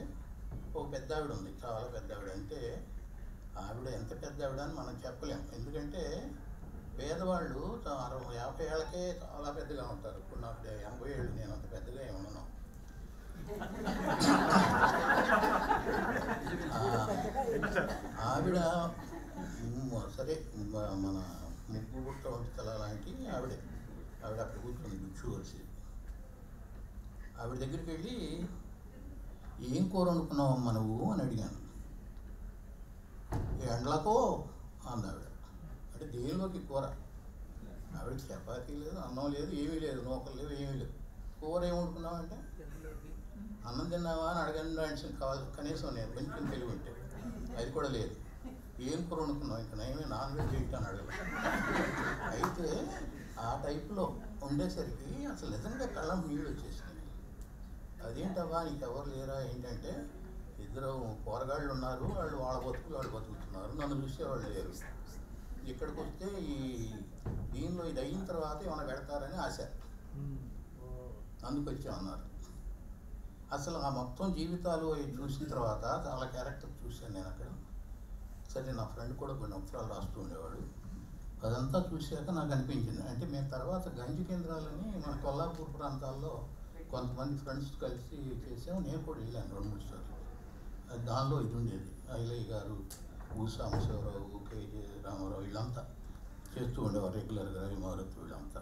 ఒక పెద్ద ఆవిడ ఉంది, చాలా పెద్ద ఆవిడ. అంటే ఆవిడ ఎంత పెద్ద ఆవిడ అని మనం చెప్పలేం, ఎందుకంటే పేదవాళ్ళు 60-50 ఏళ్ళకే చాలా పెద్దగా ఉంటారు. ఇప్పుడు నాకు 80 ఏళ్ళు, నేను అంత పెద్దగా ఏమన్నాను. ఆవిడ సరే మన ముగ్గు గుట్ట వంశస్థల లాంటి ఆవిడ అక్కడ కూర్చుంది, భిక్షు వచ్చి. ఆవిడ దగ్గరికి వెళ్ళి ఏం కూర వండుకున్నావమ్మా నువ్వు అని అడిగాను. ఎండ్లకో అంది ఆవిడ. అంటే దేనిలోకి కూర, ఆవిడ చపాతీ లేదు, అన్నం లేదు, ఏమీ లేదు, నూకలు లేవు, ఏమీ లేవు. కూర ఏమి వండుకున్నామంటే అన్నం తిన్నావా అని అడగండి అంటే కావాలి, కనీసం నేను కొంచెం తెలివి ఉంటే అది కూడా లేదు. ఏం కూర వండుకున్నావు, ఇంకా నేనే నాన్ వెజ్ ఏంటని అడగలేదు. అయితే ఆ టైప్లో ఉండేసరికి అసలు నిజంగా కళ్ళం నీళ్ళు వచ్చేసినాయి. అదేంటవ్వా నీకు ఎవరు లేరా, ఏంటంటే ఇద్దరు పోరగాళ్ళు ఉన్నారు, వాళ్ళు వాళ్ళ బతుకులు వాళ్ళు బతుకుతున్నారు, నన్ను చూసేవాళ్ళు లేరు. ఇక్కడికి వస్తే దీనిలో ఇది అయిన తర్వాత ఏమైనా పెడతారని ఆశ, అందుకు వచ్చామన్నారు. అసలు ఆ మొత్తం జీవితాలు చూసిన తర్వాత చాలా క్యారెక్టర్ చూశాను నేను అక్కడ. సరే నా ఫ్రెండ్ కూడా కొన్ని అక్షరాలు రాస్తూ ఉండేవాడు. అదంతా చూశాక నాకు అనిపించింది, అంటే మేము తర్వాత గంజి కేంద్రాలని మన కొల్లాపూర్ ప్రాంతాల్లో కొంతమంది ఫ్రెండ్స్ కలిసి చేసాము. నేను కూడా వెళ్ళాను 2-3 సార్లు. దానిలో ఇది ఉండేది, ఐలయ్య గారు, సాంబశివరావు, కేజే రామారావు వీళ్ళంతా చేస్తూ ఉండేవారు రెగ్యులర్గా, రవిమారుతి వీళ్ళంతా.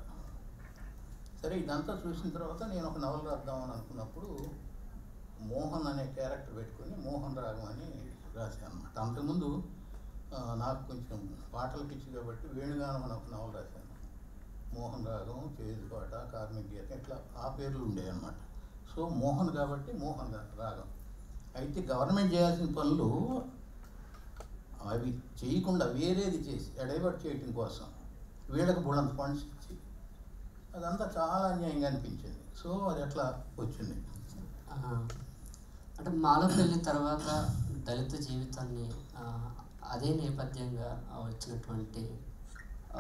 సరే ఇదంతా చూసిన తర్వాత నేను ఒక నవల రాద్దామని అనుకున్నప్పుడు మోహన్ అనే క్యారెక్టర్ పెట్టుకుని మోహన్ రాగం అని రాశాను అనమాట. అంతకుముందు నాకు కొంచెం పాటలు పిచ్చి కాబట్టి వేణుగానం అని ఒక నవల రాశాను. మోహన్ రాగం, చేదుపాట, కార్మిక గీతం ఇట్లా ఆ పేర్లు ఉండేవి అన్నమాట. సో మోహన్ కాబట్టి మోహన్ రాగం. అయితే గవర్నమెంట్ చేయాల్సిన పనులు అవి చేయకుండా వేరేది చేసి డైవర్ట్ చేయటం కోసం వీళ్ళకి బోళ్ళంత ఫండ్స్ ఇచ్చి అదంతా చాలా అన్యాయంగా అనిపించింది. సో అది అట్లా వచ్చింది. అంటే మాలపల్లి తర్వాత దళిత జీవితాన్ని అదే నేపథ్యంగా వచ్చినటువంటి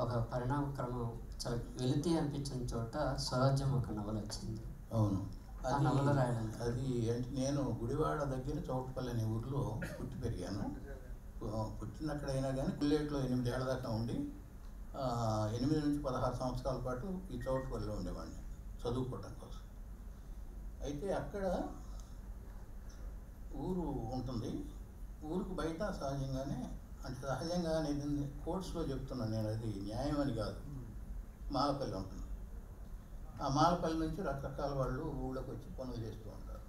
ఒక పరిణామ క్రమం చాలా వెలితి అనిపించిన చోట స్వరాజ్యం ఒక నవల వచ్చింది. అవును, ఆ నవల రాయడం అది అంటే నేను గుడివాడ దగ్గర చౌటపల్లి అనే ఊరిలో పుట్టి పెరిగాను. పుట్టినక్కడైనా కానీ కుల్లేట్లో 8 ఏళ్ల దాకా ఉండి 8 నుంచి 16 సంవత్సరాల పాటు ఈ చౌటపల్లిలో ఉండేవాడిని చదువుకోవటం కోసం. అయితే అక్కడ ఊరు ఉంటుంది, ఊరికి బయట సహజంగానే, అంటే సహజంగా అనేది కోర్ట్స్లో చెప్తున్నాను నేను, అది న్యాయం అని కాదు, మాలపల్లి ఉంటుంది. ఆ మాలపల్లి నుంచి రకరకాల వాళ్ళు ఊళ్ళోకి వచ్చి పనులు చేస్తూ ఉంటారు.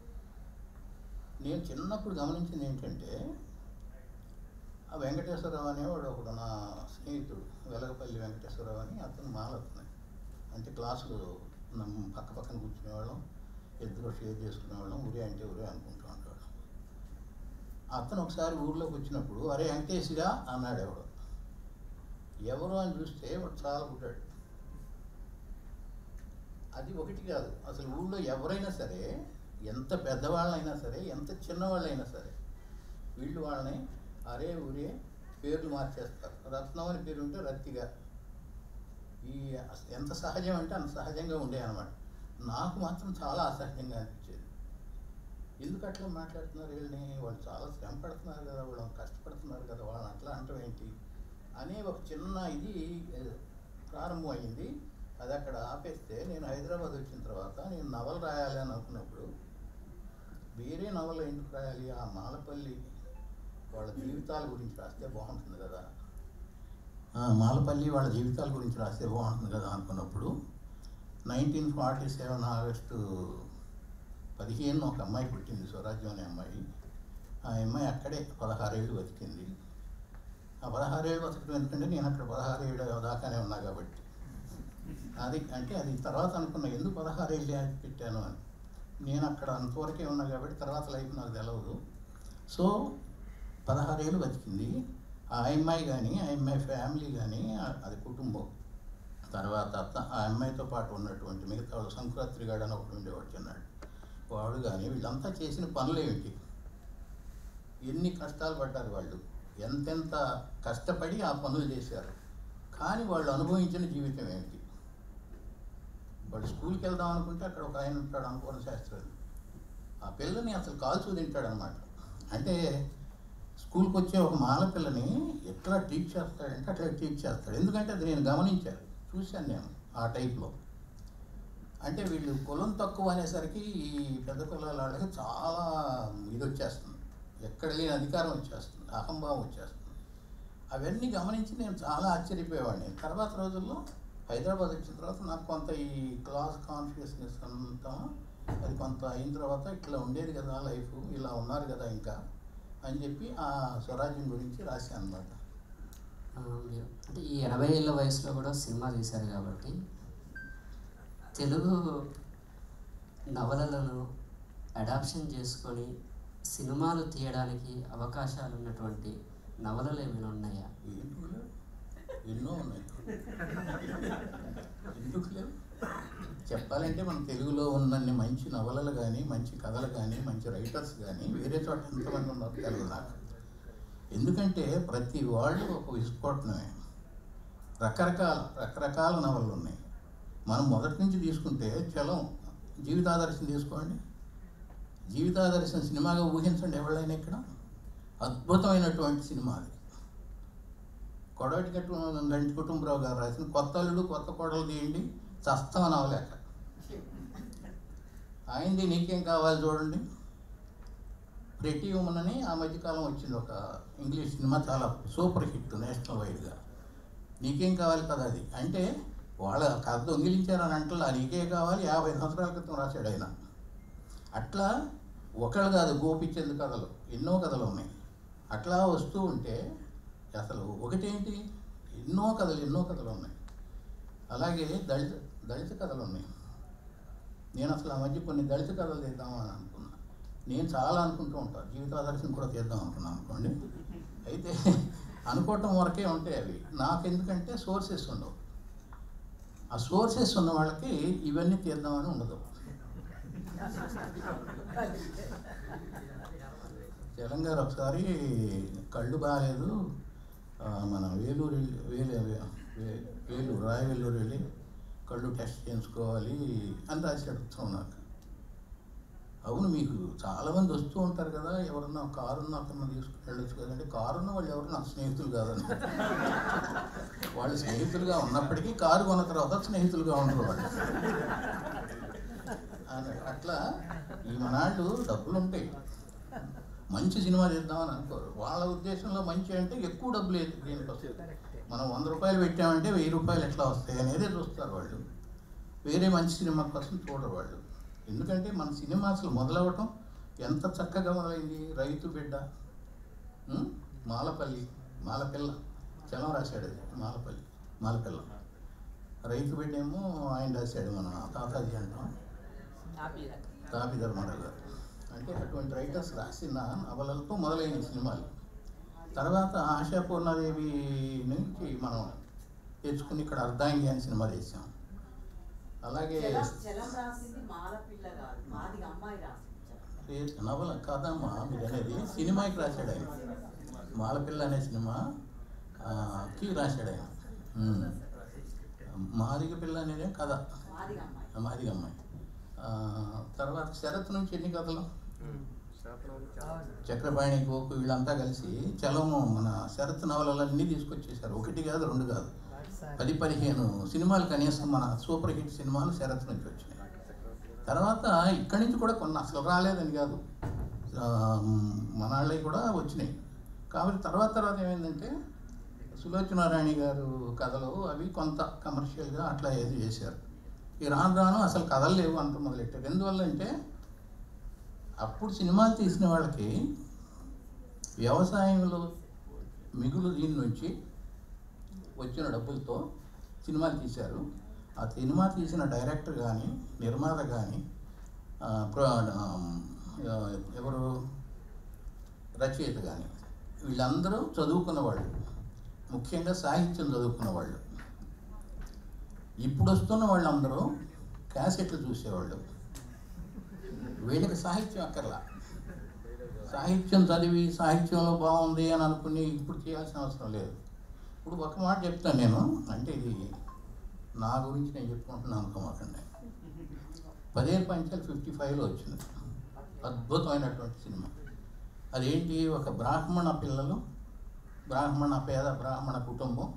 నేను చిన్నప్పుడు గమనించింది ఏంటంటే ఆ వెంకటేశ్వరరావు అనేవాడు ఒకడు నా స్నేహితుడు, వెలగపల్లి వెంకటేశ్వరరావు అని, అతను మాలవుతున్నాయి. అంటే క్లాసులు పక్క పక్కన కూర్చునేవాళ్ళం, ఇద్దరు షేర్ చేసుకునేవాళ్ళం, ఊరే అంటే ఊరే అనుకుంటూ ఉంటాడు. అతను ఒకసారి ఊర్లోకి వచ్చినప్పుడు అరే వెంకటేశ్వరా అన్నాడు. ఎవరు అని చూస్తే వాడు చాలా పుట్టాడు. అది ఒకటి కాదు, అసలు ఊళ్ళో ఎవరైనా సరే, ఎంత పెద్దవాళ్ళైనా సరే, ఎంత చిన్నవాళ్ళైనా సరే, వీళ్ళు వాళ్ళని అరే ఊరే పేర్లు మార్చేస్తారు. రత్నం అని పేరు ఉంటే రత్తిగా, ఈ ఎంత సహజం అంటే అంత సహజంగా ఉండే అన్నమాట. నాకు మాత్రం చాలా అసహజంగా అనిపించేది. ఎందుకు అట్లా మాట్లాడుతున్నారు వీళ్ళని, వాళ్ళు చాలా శ్రమ పడుతున్నారు కదా, వాళ్ళు కష్టపడుతున్నారు కదా, వాళ్ళని అట్లా అంటాం ఏంటి అనే ఒక చిన్న ఇది ప్రారంభం అయ్యింది. అది అక్కడ ఆపేస్తే నేను హైదరాబాద్ వచ్చిన తర్వాత నేను నవల రాయాలి అని అనుకున్నప్పుడు వేరే నవల ఎందుకు రాయాలి, ఆ మాలపల్లి వాళ్ళ జీవితాల గురించి రాస్తే బాగుంటుంది కదా, మాలపల్లి వాళ్ళ జీవితాల గురించి రాస్తే బాగుంటుంది కదా అనుకున్నప్పుడు 1947 ఆగస్టు 15 ఒక అమ్మాయి పుట్టింది, స్వరాజ్యం అనే అమ్మాయి. ఆ అమ్మాయి అక్కడే 16 ఏళ్ళు బతికింది. ఆ 16 ఏళ్ళు బతకడం ఎందుకంటే నేను అక్కడ 16 ఏళ్ళు దాకానే ఉన్నా కాబట్టి. అది అంటే అది తర్వాత అనుకున్నా ఎందుకు 16 ఏళ్ళు పెట్టాను అని. నేను అక్కడ అంతవరకే ఉన్నా కాబట్టి తర్వాత లైఫ్ నాకు తెలవదు. సో 16 ఏళ్ళు బతికింది ఆ అమ్మాయి. కానీ ఆ అమ్మాయి ఫ్యామిలీ కానీ అది కుటుంబం. తర్వాత ఆ అమ్మాయితో పాటు ఉన్నటువంటి మిగతా వాళ్ళు సంక్రాంతి గాడు అని ఒకటి ఉండేవాడు చిన్నాడు, వాడు కానీ వీళ్ళంతా చేసిన పనులు ఏమిటి, ఎన్ని కష్టాలు పడ్డారు వాళ్ళు, ఎంతెంత కష్టపడి ఆ పనులు చేశారు. కానీ వాళ్ళు అనుభవించిన జీవితం ఏమిటి. వాడు స్కూల్కి వెళ్దాం అనుకుంటే అక్కడ ఒక ఆయన ఉంటాడు అనుకోని శాస్త్రాలు, ఆ పిల్లని అసలు కాల్చు తింటాడనమాట. అంటే స్కూల్కి వచ్చే ఒక మాల పిల్లని ఎట్లా ట్రీట్ చేస్తాడంటే అట్లా ట్రీట్ చేస్తాడు. ఎందుకంటే అది నేను గమనించాను, చూశాను నేను ఆ టైప్లో. అంటే వీళ్ళు కులం తక్కువ అనేసరికి ఈ పెద్ద కులాల వాళ్ళకి చాలా ఇది వచ్చేస్తుంది, ఎక్కడ లేని అధికారం వచ్చేస్తుంది, అహంభావం వచ్చేస్తుంది. అవన్నీ గమనించి నేను చాలా ఆశ్చర్యపోయేవాడిని. తర్వాత రోజుల్లో హైదరాబాద్ వచ్చిన తర్వాత నాకు కొంత ఈ క్లాస్ కాన్షియస్నెస్ అంతా అది కొంత అయిన తర్వాత ఇట్లా ఉండేది కదా లైఫ్, ఇలా ఉన్నారు కదా ఇంకా అని చెప్పి ఆ స్వరాజ్యం గురించి రాశాను అన్నమాట. మీరు అంటే ఈ 80 ఏళ్ళ వయసులో కూడా సినిమా తీశారు కాబట్టి తెలుగు నవలలను అడాప్షన్ చేసుకొని సినిమాలు తీయడానికి అవకాశాలు ఉన్నటువంటి నవలలు ఏమైనా ఉన్నాయా? ఎన్నో ఉన్నాయి. ఎందుకు లేవు? చెప్పాలంటే మన తెలుగులో ఉన్నన్ని మంచి నవలలు కానీ, మంచి కథలు కానీ, మంచి రైటర్స్ కానీ వేరే చోట ఎంతమంది ఉన్నారు తెలుగు నాకు. ఎందుకంటే ప్రతి వాళ్ళు ఒక విస్ఫోటనమే. రకరకాల నవలలు ఉన్నాయి. మనం మొదటి నుంచి తీసుకుంటే చలం జీవితాదర్శం తీసుకోండి. జీవితాదర్శం సినిమాగా ఊహించండి ఎవరైనా ఇక్కడ. అద్భుతమైనటువంటి సినిమా అది. గంటి కుటుంబరావు గారు రాసిన కొత్త అల్లుడు కొత్త కోడలు తీయండి, చస్తం నవలేక. ఆయనది నీకేం కావాలి చూడండి. ప్రెటీ ఉమెన్ అని ఆ మధ్యకాలం వచ్చింది ఒక ఇంగ్లీష్ సినిమా, చాలా సూపర్ హిట్ నేషనల్ వైడ్గా. నీకేం కావాలి కదా అది. అంటే వాళ్ళ కథ దొంగిలించారని అంటలా, నీకే కావాలి 50 సంవత్సరాల క్రితం రాశాడు ఆయన. అట్లా ఒకళ్ళు కాదు, గోపిచంద్ కథలు, ఎన్నో కథలు ఉన్నాయి. అట్లా వస్తూ ఉంటే అసలు ఒకటేంటి, ఎన్నో కథలు ఉన్నాయి. అలాగే దళిత కథలు ఉన్నాయి. నేను అసలు ఆ మధ్య కొన్ని దళిత కథలు తీద్దామని అనుకున్నా. నేను చాలా అనుకుంటూ ఉంటాను, జీవితాదర్శనం కూడా తీద్దాం అనుకున్నాను అనుకోండి. అయితే అనుకోవటం వరకే ఉంటాయి అవి. నాకెందుకంటే సోర్సెస్ ఉండవు. ఆ సోర్సెస్ ఉన్న వాళ్ళకి ఇవన్నీ తీద్దామని ఉండదు. తెలంగాణ ఒకసారి కళ్ళు బాగాలేదు, మన రాయవెల్లూరు వెళ్ళి కళ్ళు టెస్ట్ చేయించుకోవాలి అని రాశాడు నాకు. అవును, మీకు చాలామంది వస్తూ ఉంటారు కదా, ఎవరన్నా కారున్న అతను తీసుకుని వెళ్ళొచ్చు కదండి. కారున్న వాళ్ళు ఎవరు నాకు స్నేహితులు కాదని. వాళ్ళు స్నేహితులుగా ఉన్నప్పటికీ కారు కొన్న తర్వాత స్నేహితులుగా ఉండరు వాళ్ళు. అట్లా ఈ మనాళ్ళు డబ్బులు ఉంటాయి, మంచి సినిమా తీద్దామని అనుకోరు. వాళ్ళ ఉద్దేశంలో మంచి అంటే ఎక్కువ డబ్బులు దీనికి వస్తాయి. మనం 100 రూపాయలు పెట్టామంటే 1000 రూపాయలు ఎట్లా వస్తాయి అనేదే చూస్తారు వాళ్ళు. వేరే మంచి సినిమా కోసం చూడరు వాళ్ళు. ఎందుకంటే మన సినిమా అసలు మొదలవటం ఎంత చక్కగా మొదలైంది. రైతు బిడ్డ, మాలపిల్ల చలం రాశాడు అది. మాలపిల్ల రైతు బిడ్డ ఏమో ఆయన రాశాడు, మన తాతాజీ అంటాం, తాపి ధర్మారావు గారు. అంటే అటువంటి రైటర్స్ రాసిన నవలలతో మొదలైన సినిమాలు. తర్వాత ఆశాపూర్ణాదేవి నుంచి మనం తెచ్చుకుని ఇక్కడ అర్ధాంగి అని సినిమా చేసాం. అలాగే నవల కాదమ్మా మీరు అనేది, సినిమాకి రాశాడు ఆయన. మాలపిల్ల అనే సినిమాకి రాశాడు ఆయన. మాదిగ పిల్ల అనేది కథ, మాదిగ అమ్మాయి. తర్వాత శరత్ నుంచి ఎన్ని కథలు, చక్రపాణి, గోకు వీళ్ళంతా కలిసి చలము మన శరత్ నవలలన్నీ తీసుకొచ్చేసారు. 1 కాదు 2 కాదు, 10-15 సినిమాలు కనీసం మన సూపర్ హిట్ సినిమాలు శరత్ నుంచి వచ్చినాయి. తర్వాత ఇక్కడి నుంచి కూడా కొన్ని అసలు రాలేదని కాదు, మన వాళ్ళవి కూడా వచ్చినాయి. కాబట్టి తర్వాత ఏమైందంటే సులోచనారాణి గారు కథలు అవి కొంత కమర్షియల్గా అట్లా ఏది చేశారు. ఈ రాను అసలు కథలు లేవు అంటూ మొదలెట్టారు. ఎందువల్ల అంటే అప్పుడు సినిమాలు తీసిన వాళ్ళకి వ్యవసాయంలో మిగులు దీని నుంచి వచ్చిన డబ్బులతో సినిమాలు తీశారు. ఆ సినిమా తీసిన డైరెక్టర్ కానీ, నిర్మాత కానీ, ఎవరు రచయిత కానీ, వీళ్ళందరూ చదువుకున్న వాళ్ళు, ముఖ్యంగా సాహిత్యం చదువుకున్న వాళ్ళు. ఇప్పుడు వస్తున్న వాళ్ళందరూ క్యాసెట్లు చూసేవాళ్ళు. వీళ్ళకి సాహిత్యం అక్కర్లా. సాహిత్యం చదివి సాహిత్యంలో బాగుంది అని అనుకుని ఇప్పుడు చేయాల్సిన అవసరం లేదు. ఇప్పుడు ఒక మాట చెప్తాను నేను, అంటే ఇది నా గురించి నేను చెప్పుకుంటున్నాను అనుకోమాకండి. 10 పంచాలు 55లో వచ్చింది, అద్భుతమైనటువంటి సినిమా. అదేంటి, ఒక బ్రాహ్మణ పిల్లలు, పేద బ్రాహ్మణ కుటుంబం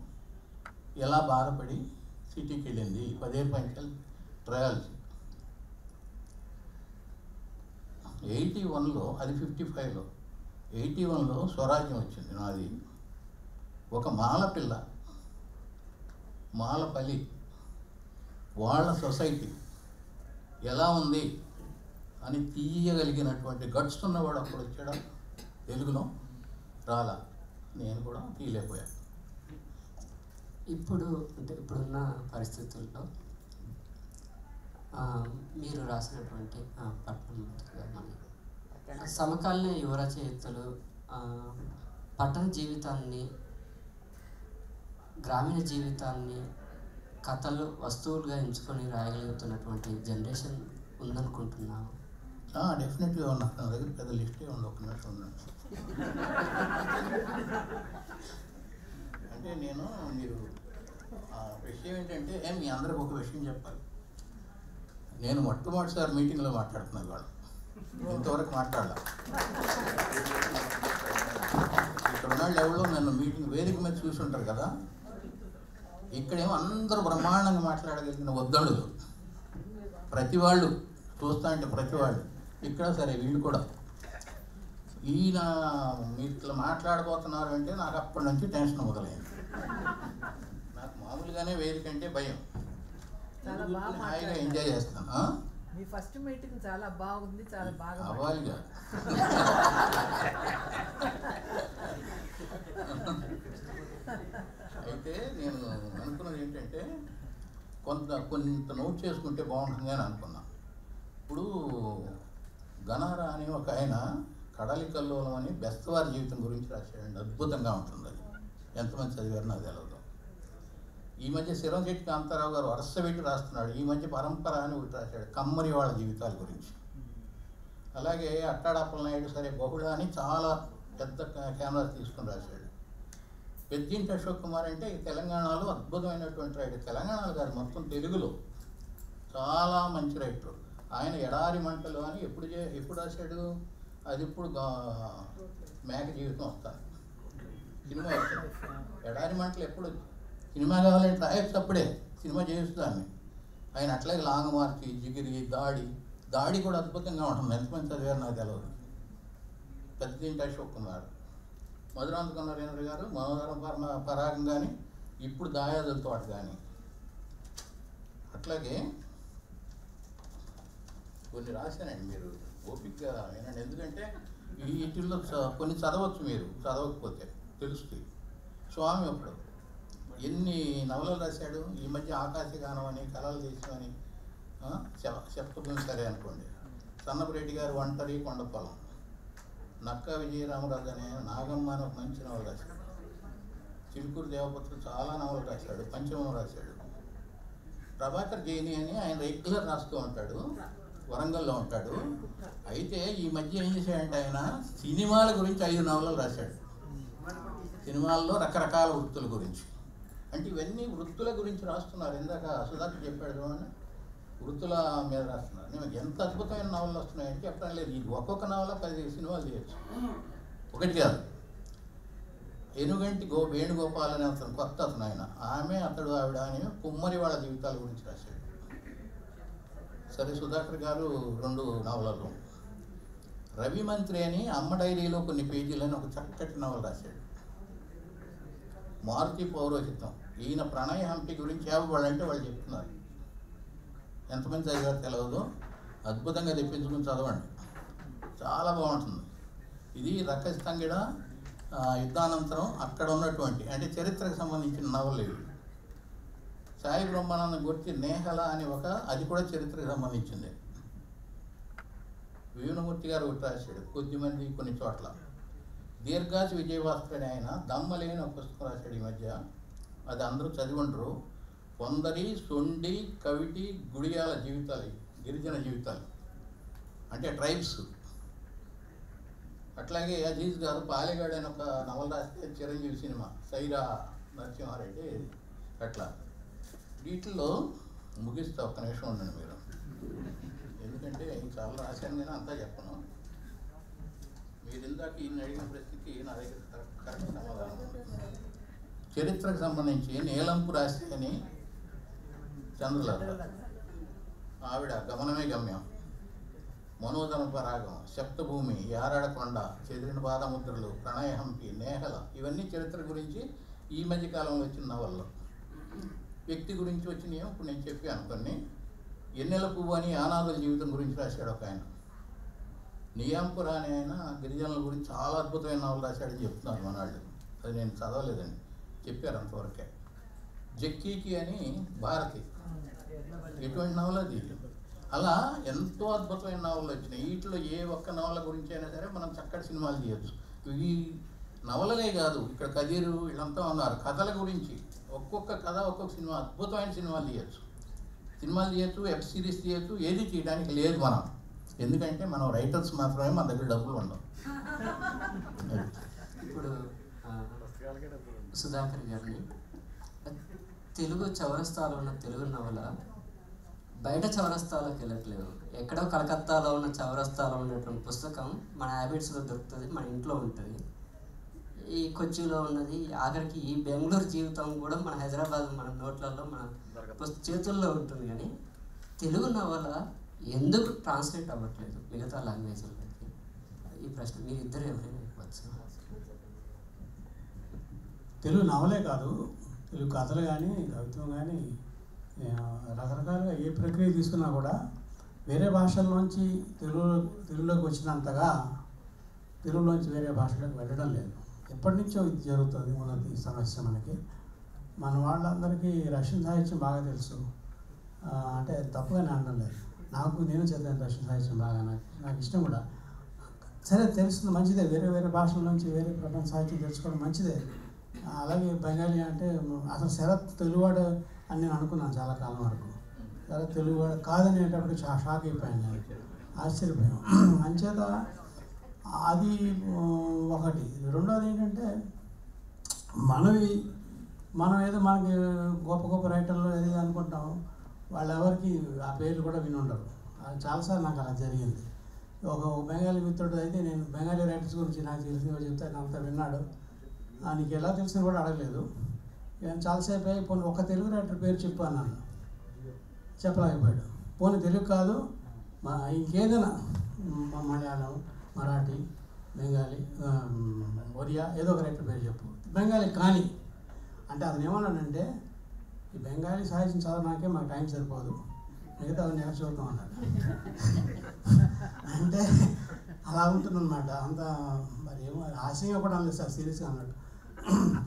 ఎలా బాధపడి సిటీకి వెళ్ళింది. 10 పంచాలు ట్రయల్స్. 81లో, అది 55లో, 81లో స్వరాజ్యం వచ్చింది నాది. ఒక మాలపిల్ల, మాలపల్లి వాళ్ళ సొసైటీ ఎలా ఉంది అని తీయగలిగినటువంటి గట్స్ ఉన్నవాడు అప్పుడు వచ్చాడు. తెలుగులో రాలా, నేను కూడా తీయలేకపోయాను. ఇప్పుడు అంటే ఇప్పుడున్న పరిస్థితుల్లో మీరు రాసినటువంటి పట్టణం మన సమకాలీన యువ రచయితలు పట్టణ జీవితాన్ని, గ్రామీణ జీవితాన్ని కథలు వస్తువులుగా ఎంచుకొని రాయగలుగుతున్నటువంటి జనరేషన్ ఉందనుకుంటున్నాను. డెఫినెట్గా ఉన్నా. నా దగ్గర పెద్ద లిస్టే ఉంది, ఒక నిమిషం ఉందండి. అంటే నేను మీరు విషయం ఏంటంటే మీ అందరికి ఒక విషయం చెప్పాలి. నేను మొట్టమొదటిసారి మీటింగ్లో మాట్లాడుతున్నాను వాళ్ళు, ఇంతవరకు మాట్లాడాల. ఇక్కడ ఉన్న ఎవరో నన్ను మీటింగ్ వేదిక మీద చూసి ఉంటారు కదా, ఇక్కడేమో అందరూ బ్రహ్మాండంగా మాట్లాడగలిగిన వద్దడులు ప్రతి వాళ్ళు చూస్తా అంటే ప్రతి వాళ్ళు ఇక్కడ సరే వీళ్ళు కూడా ఈయన మీరు ఇట్లా మాట్లాడబోతున్నారు అంటే నాకు అప్పటి నుంచి టెన్షన్ మొదలైంది. నాకు మామూలుగానే వేదిక అంటే భయం, హాయిగా ఎంజాయ్ చేస్తాను. మీ ఫస్ట్ మీటింగ్ చాలా బాగుంది, చాలా బాగా అవ్వాలిగా. అయితే నేను అనుకున్నది ఏంటంటే కొంత నోట్ చేసుకుంటే బాగుంటుంది అని అనుకున్నా. ఇప్పుడు గనారా అని ఒక ఆయన కడలి కల్లోలం అని బెస్తవారి జీవితం గురించి రాశాడండి. అద్భుతంగా ఉంటుంది అది, ఎంతమంది చదివారు నాకు తెలియదు. ఈ మధ్య శిరంశెట్టి కాంతారావు గారు వరుస పెట్టి రాస్తున్నాడు. ఈ మధ్య పరంపర అని ఒకటి రాశాడు, కమ్మరి వాళ్ళ జీవితాల గురించి. అలాగే అట్టాడప్పల నాయుడు సరే బహుళ అని చాలా పెద్ద కెమెరాస్ తీసుకుని రాశాడు. పెద్దింటి అశోక్ కుమార్ అంటే తెలంగాణలో అద్భుతమైనటువంటి రైటర్, తెలంగాణలో గారు మొత్తం తెలుగులో చాలా మంచి రైటర్. ఆయన ఎడారి మంటలు అని ఎప్పుడు రాశాడు, అది ఇప్పుడు మేక జీవితం వస్తాను సినిమా వస్తుంది. ఎడారి మంటలు ఎప్పుడు సినిమా కావాలంటే రాయొచ్చు, అప్పుడే సినిమా చేస్తాను. ఆయన అట్లాగే లాంగ్ మార్చి, జిగిరి, దాడి కూడా అద్భుతంగా ఉంటుంది. ఎంతమంది చదివారు నాకు తెలియదు. పెద్దింటి అశోక్ కుమార్, మధురాంతక నరేంద్ర గారు మనోహరం పరాగం కానీ, ఇప్పుడు దాయాదుల తోట కానీ. అట్లాగే కొన్ని రాశానండి, మీరు ఓపికగా వినండి. ఎందుకంటే వీటిల్లో కొన్ని చదవచ్చు, మీరు చదవకపోతే తెలుస్తుంది. స్వామి ఒకడు ఎన్ని నవలలు రాశాడు. ఈ మధ్య ఆకాశగానం అని, కళల దేశం అని, చెప్తభూమి సరే అనుకోండి. సన్నపరెడ్డి గారు ఒంటరి కొండపొలం, నక్కా విజయరామరాజు అనే నాగమ్మ అని ఒక మంచి నవల రాశాడు. చిలుకూరు దేవపత్రులు చాలా నవలు రాశాడు, పంచమం రాశాడు. ప్రభాకర్ జైని అని ఆయన రెగ్యులర్ రాస్తూ ఉంటాడు, వరంగల్లో ఉంటాడు. అయితే ఈ మధ్య ఏం చేశాడంటే ఆయన సినిమాల గురించి 5 నవలలు రాశాడు. సినిమాల్లో రకరకాల వృత్తుల గురించి. అంటే ఇవన్నీ వృత్తుల గురించి రాస్తున్నారు. ఇందాక సుధాకర్ చెప్పాడు చూడండి, వృత్తుల మీద రాస్తున్నారు. నేను ఎంత అద్భుతమైన నవలలు వస్తున్నాయంటే చెప్పడం లేదు. ఇది ఒక్కొక్క నవల 10 సినిమాలు చేయొచ్చు, ఒకటి కాదు. ఎనుగంటి వేణుగోపాల్ అనే అతను కొత్త అతను, ఆయన అతడు ఆవిడ అని కుమ్మరి వాళ్ళ జీవితాల గురించి రాశాడు. సరే సుధాకర్ గారు 2 నవలలు. రవి మంత్రి అని అమ్మ డైరీలో కొన్ని పేజీలని ఒక చక్కటి నవల రాశాడు. మారుతి పౌరోహితం, ఈయన ప్రణయ హంపి గురించి వాళ్ళంటే వాళ్ళు చెప్తున్నారు. ఎంతమంది చదివారు తెలియదు, అద్భుతంగా తెప్పించుకుని చదవండి, చాలా బాగుంటుంది. ఇది రక్కస్తంగిడ యుద్ధానంతరం అక్కడ ఉన్నటువంటి అంటే చరిత్రకు సంబంధించిన నవలు ఇవి. సాయి బ్రహ్మానందం గురించి నేహల అని అది కూడా చరిత్రకు సంబంధించింది. వీణమూర్తి గారు ఒకటి రాశాడు, కొద్దిమంది కొన్ని చోట్ల. దీర్ఘాసి విజయభాస్కర్ అని ఆయన దమ్మలేని ఒక పుస్తకం రాశాడు ఈ మధ్య, అది అందరూ చదివి ఉండరు. కొందరి, సొండి, కవిటి, గుడియాల జీవితాలు, గిరిజన జీవితాలు అంటే ట్రైబ్స్. అట్లాగే అజీజ్ గారు పాలెగాడు అని ఒక నవల రాస్తే చిరంజీవి సినిమా, సైరా నరసింహారెడ్డి. అట్లా వీటిల్లో ముగిస్తా, ఒక్క నిమిషం ఉండండి మీరు, ఎందుకంటే చాలా రాశాను నేను, అంతా చెప్పను. మీరు ఇందాక ఈయన అడిగిన ప్రశ్నకి నా దగ్గర కరెక్ట్ సమాధానం. చరిత్రకు సంబంధించి నీలంపు రాసి అని చంద్రలత, ఆవిడ గమనమే గమ్యం, మనోధన పరాగం, శప్తభూమి, యారాడకొండ, చెదిరిన పాదముద్రలు, ప్రణయ హంపి, నేహల, ఇవన్నీ చరిత్ర గురించి ఈ మధ్య కాలంలో వచ్చిన నవల్లో. వ్యక్తి గురించి వచ్చినాయో ఇప్పుడు నేను చెప్పాను కొన్ని. ఎన్నెల పువ్వు అని ఆనాదుల జీవితం గురించి రాశాడు ఒక ఆయన. నియాంపుర అని ఆయన గిరిజనుల గురించి చాలా అద్భుతమైన నవలు రాశాడని చెప్తున్నారు మన వాళ్ళు. అది నేను చదవలేదండి, చెప్పారు అంతవరకే. జక్కీకి అని భారతి, ఎటువంటి నవల అది. అలా ఎంతో అద్భుతమైన నవలలు వచ్చినాయి. వీటిలో ఏ ఒక్క నవల గురించి అయినా సరే మనం చక్కటి సినిమాలు తీయచ్చు. ఇవి నవలలే కాదు, ఇక్కడ కదీరు వీళ్ళంతా ఉన్నారు, కథల గురించి ఒక్కొక్క కథ ఒక్కొక్క సినిమా, అద్భుతమైన సినిమాలు తీయచ్చు, వెబ్ సిరీస్ తీయచ్చు. ఏది చేయడానికి లేదు మనం, ఎందుకంటే మనం రైటర్స్ మాత్రమే, మన దగ్గర డబ్బులు ఉండవు. ఇప్పుడు సుధాకర్ గారిని, తెలుగు చౌరస్తాలో ఉన్న తెలుగు నవల బయట చౌరస్తాలోకి వెళ్ళట్లేదు. ఎక్కడో కలకత్తాలో ఉన్న చౌరస్తాలో ఉన్నటువంటి పుస్తకం మన హ్యాబిట్స్లో దొరుకుతుంది, మన ఇంట్లో ఉంటుంది. ఈ కొచ్చిలో ఉన్నది, ఆఖరికి ఈ బెంగళూరు జీవితం కూడా మన హైదరాబాద్ మన నోట్లలో మన చేతుల్లో ఉంటుంది. కానీ తెలుగు నవల ఎందుకు ట్రాన్స్లేట్ అవ్వట్లేదు మిగతా లాంగ్వేజ్లకి? ఈ ప్రశ్న మీరు ఇద్దరు ఎవరైనా ఇవ్వచ్చు. తెలుగు నవలే కాదు, తెలుగు కథలు కానీ కవిత్వం కానీ రకరకాలుగా ఏ ప్రక్రియ తీసుకున్నా కూడా వేరే భాషల్లోంచి తెలుగులోకి వచ్చినంతగా తెలుగులోంచి వేరే భాషలోకి వెళ్ళడం లేదు. ఎప్పటి నుంచో ఇది జరుగుతుంది. ఉన్నది సమస్య మనకి. మన వాళ్ళందరికీ రష్యన్ సాహిత్యం బాగా తెలుసు, అంటే తప్పుగా నేను అనడం లేదు. నేను చదివాను రష్యన్ సాహిత్యం బాగా, నాకు ఇష్టం కూడా. సరే, తెలుస్తుంది, మంచిదే. వేరే భాషల నుంచి వేరే ప్రపంచ సాహిత్యం తెలుసుకోవడం మంచిదే. అలాగే బెంగాలీ అంటే అసలు శరత్ తెలుగువాడు అని నేను అనుకున్నాను చాలా కాలం వరకు. శరత్ తెలుగువాడు కాదనేటప్పుడు షాక్ అయిపోయాను, నేను ఆశ్చర్యపోయాను. అంచేత అది ఒకటి. రెండోది ఏంటంటే మనం ఏదో మనకి గొప్ప రైటర్లు ఏదో అనుకుంటాం, వాళ్ళు ఎవరికి ఆ పేర్లు కూడా విని ఉండరు. చాలాసార్లు నాకు అలా జరిగింది. ఒక బెంగాలీ మిత్రుడు అయితే, నేను బెంగాలీ రైటర్స్ గురించి నాకు తెలిసిన చెప్తే అంతా విన్నాడు, నీకు ఎలా తెలిసిన కూడా అడగలేదు. నేను చాలాసేపు అయ్యి పోనీ ఒక తెలుగు రైటర్ పేరు చెప్పు అన్నాను, చెప్పలేకపోయాడు. పోనీ తెలుగు కాదు, ఇంకేదైనా మలయాళం, మరాఠీ, బెంగాలీ, ఒరియా ఏదో ఒక రైటర్ పేరు చెప్పు, బెంగాలీ కానీ అంటే అతను ఏమన్నాడంటే, ఈ బెంగాలీ సాహిత్యం చదవడానికే మాకు టైం సరిపోదు, మిగతా నేను చూద్దాం అన్నాడు. అంటే అలా ఉంటుందన్నమాట. అంత మరి ఏమో హాస్యంగా కూడా అనలేదు సార్, సీరియస్గా అన్నాడు.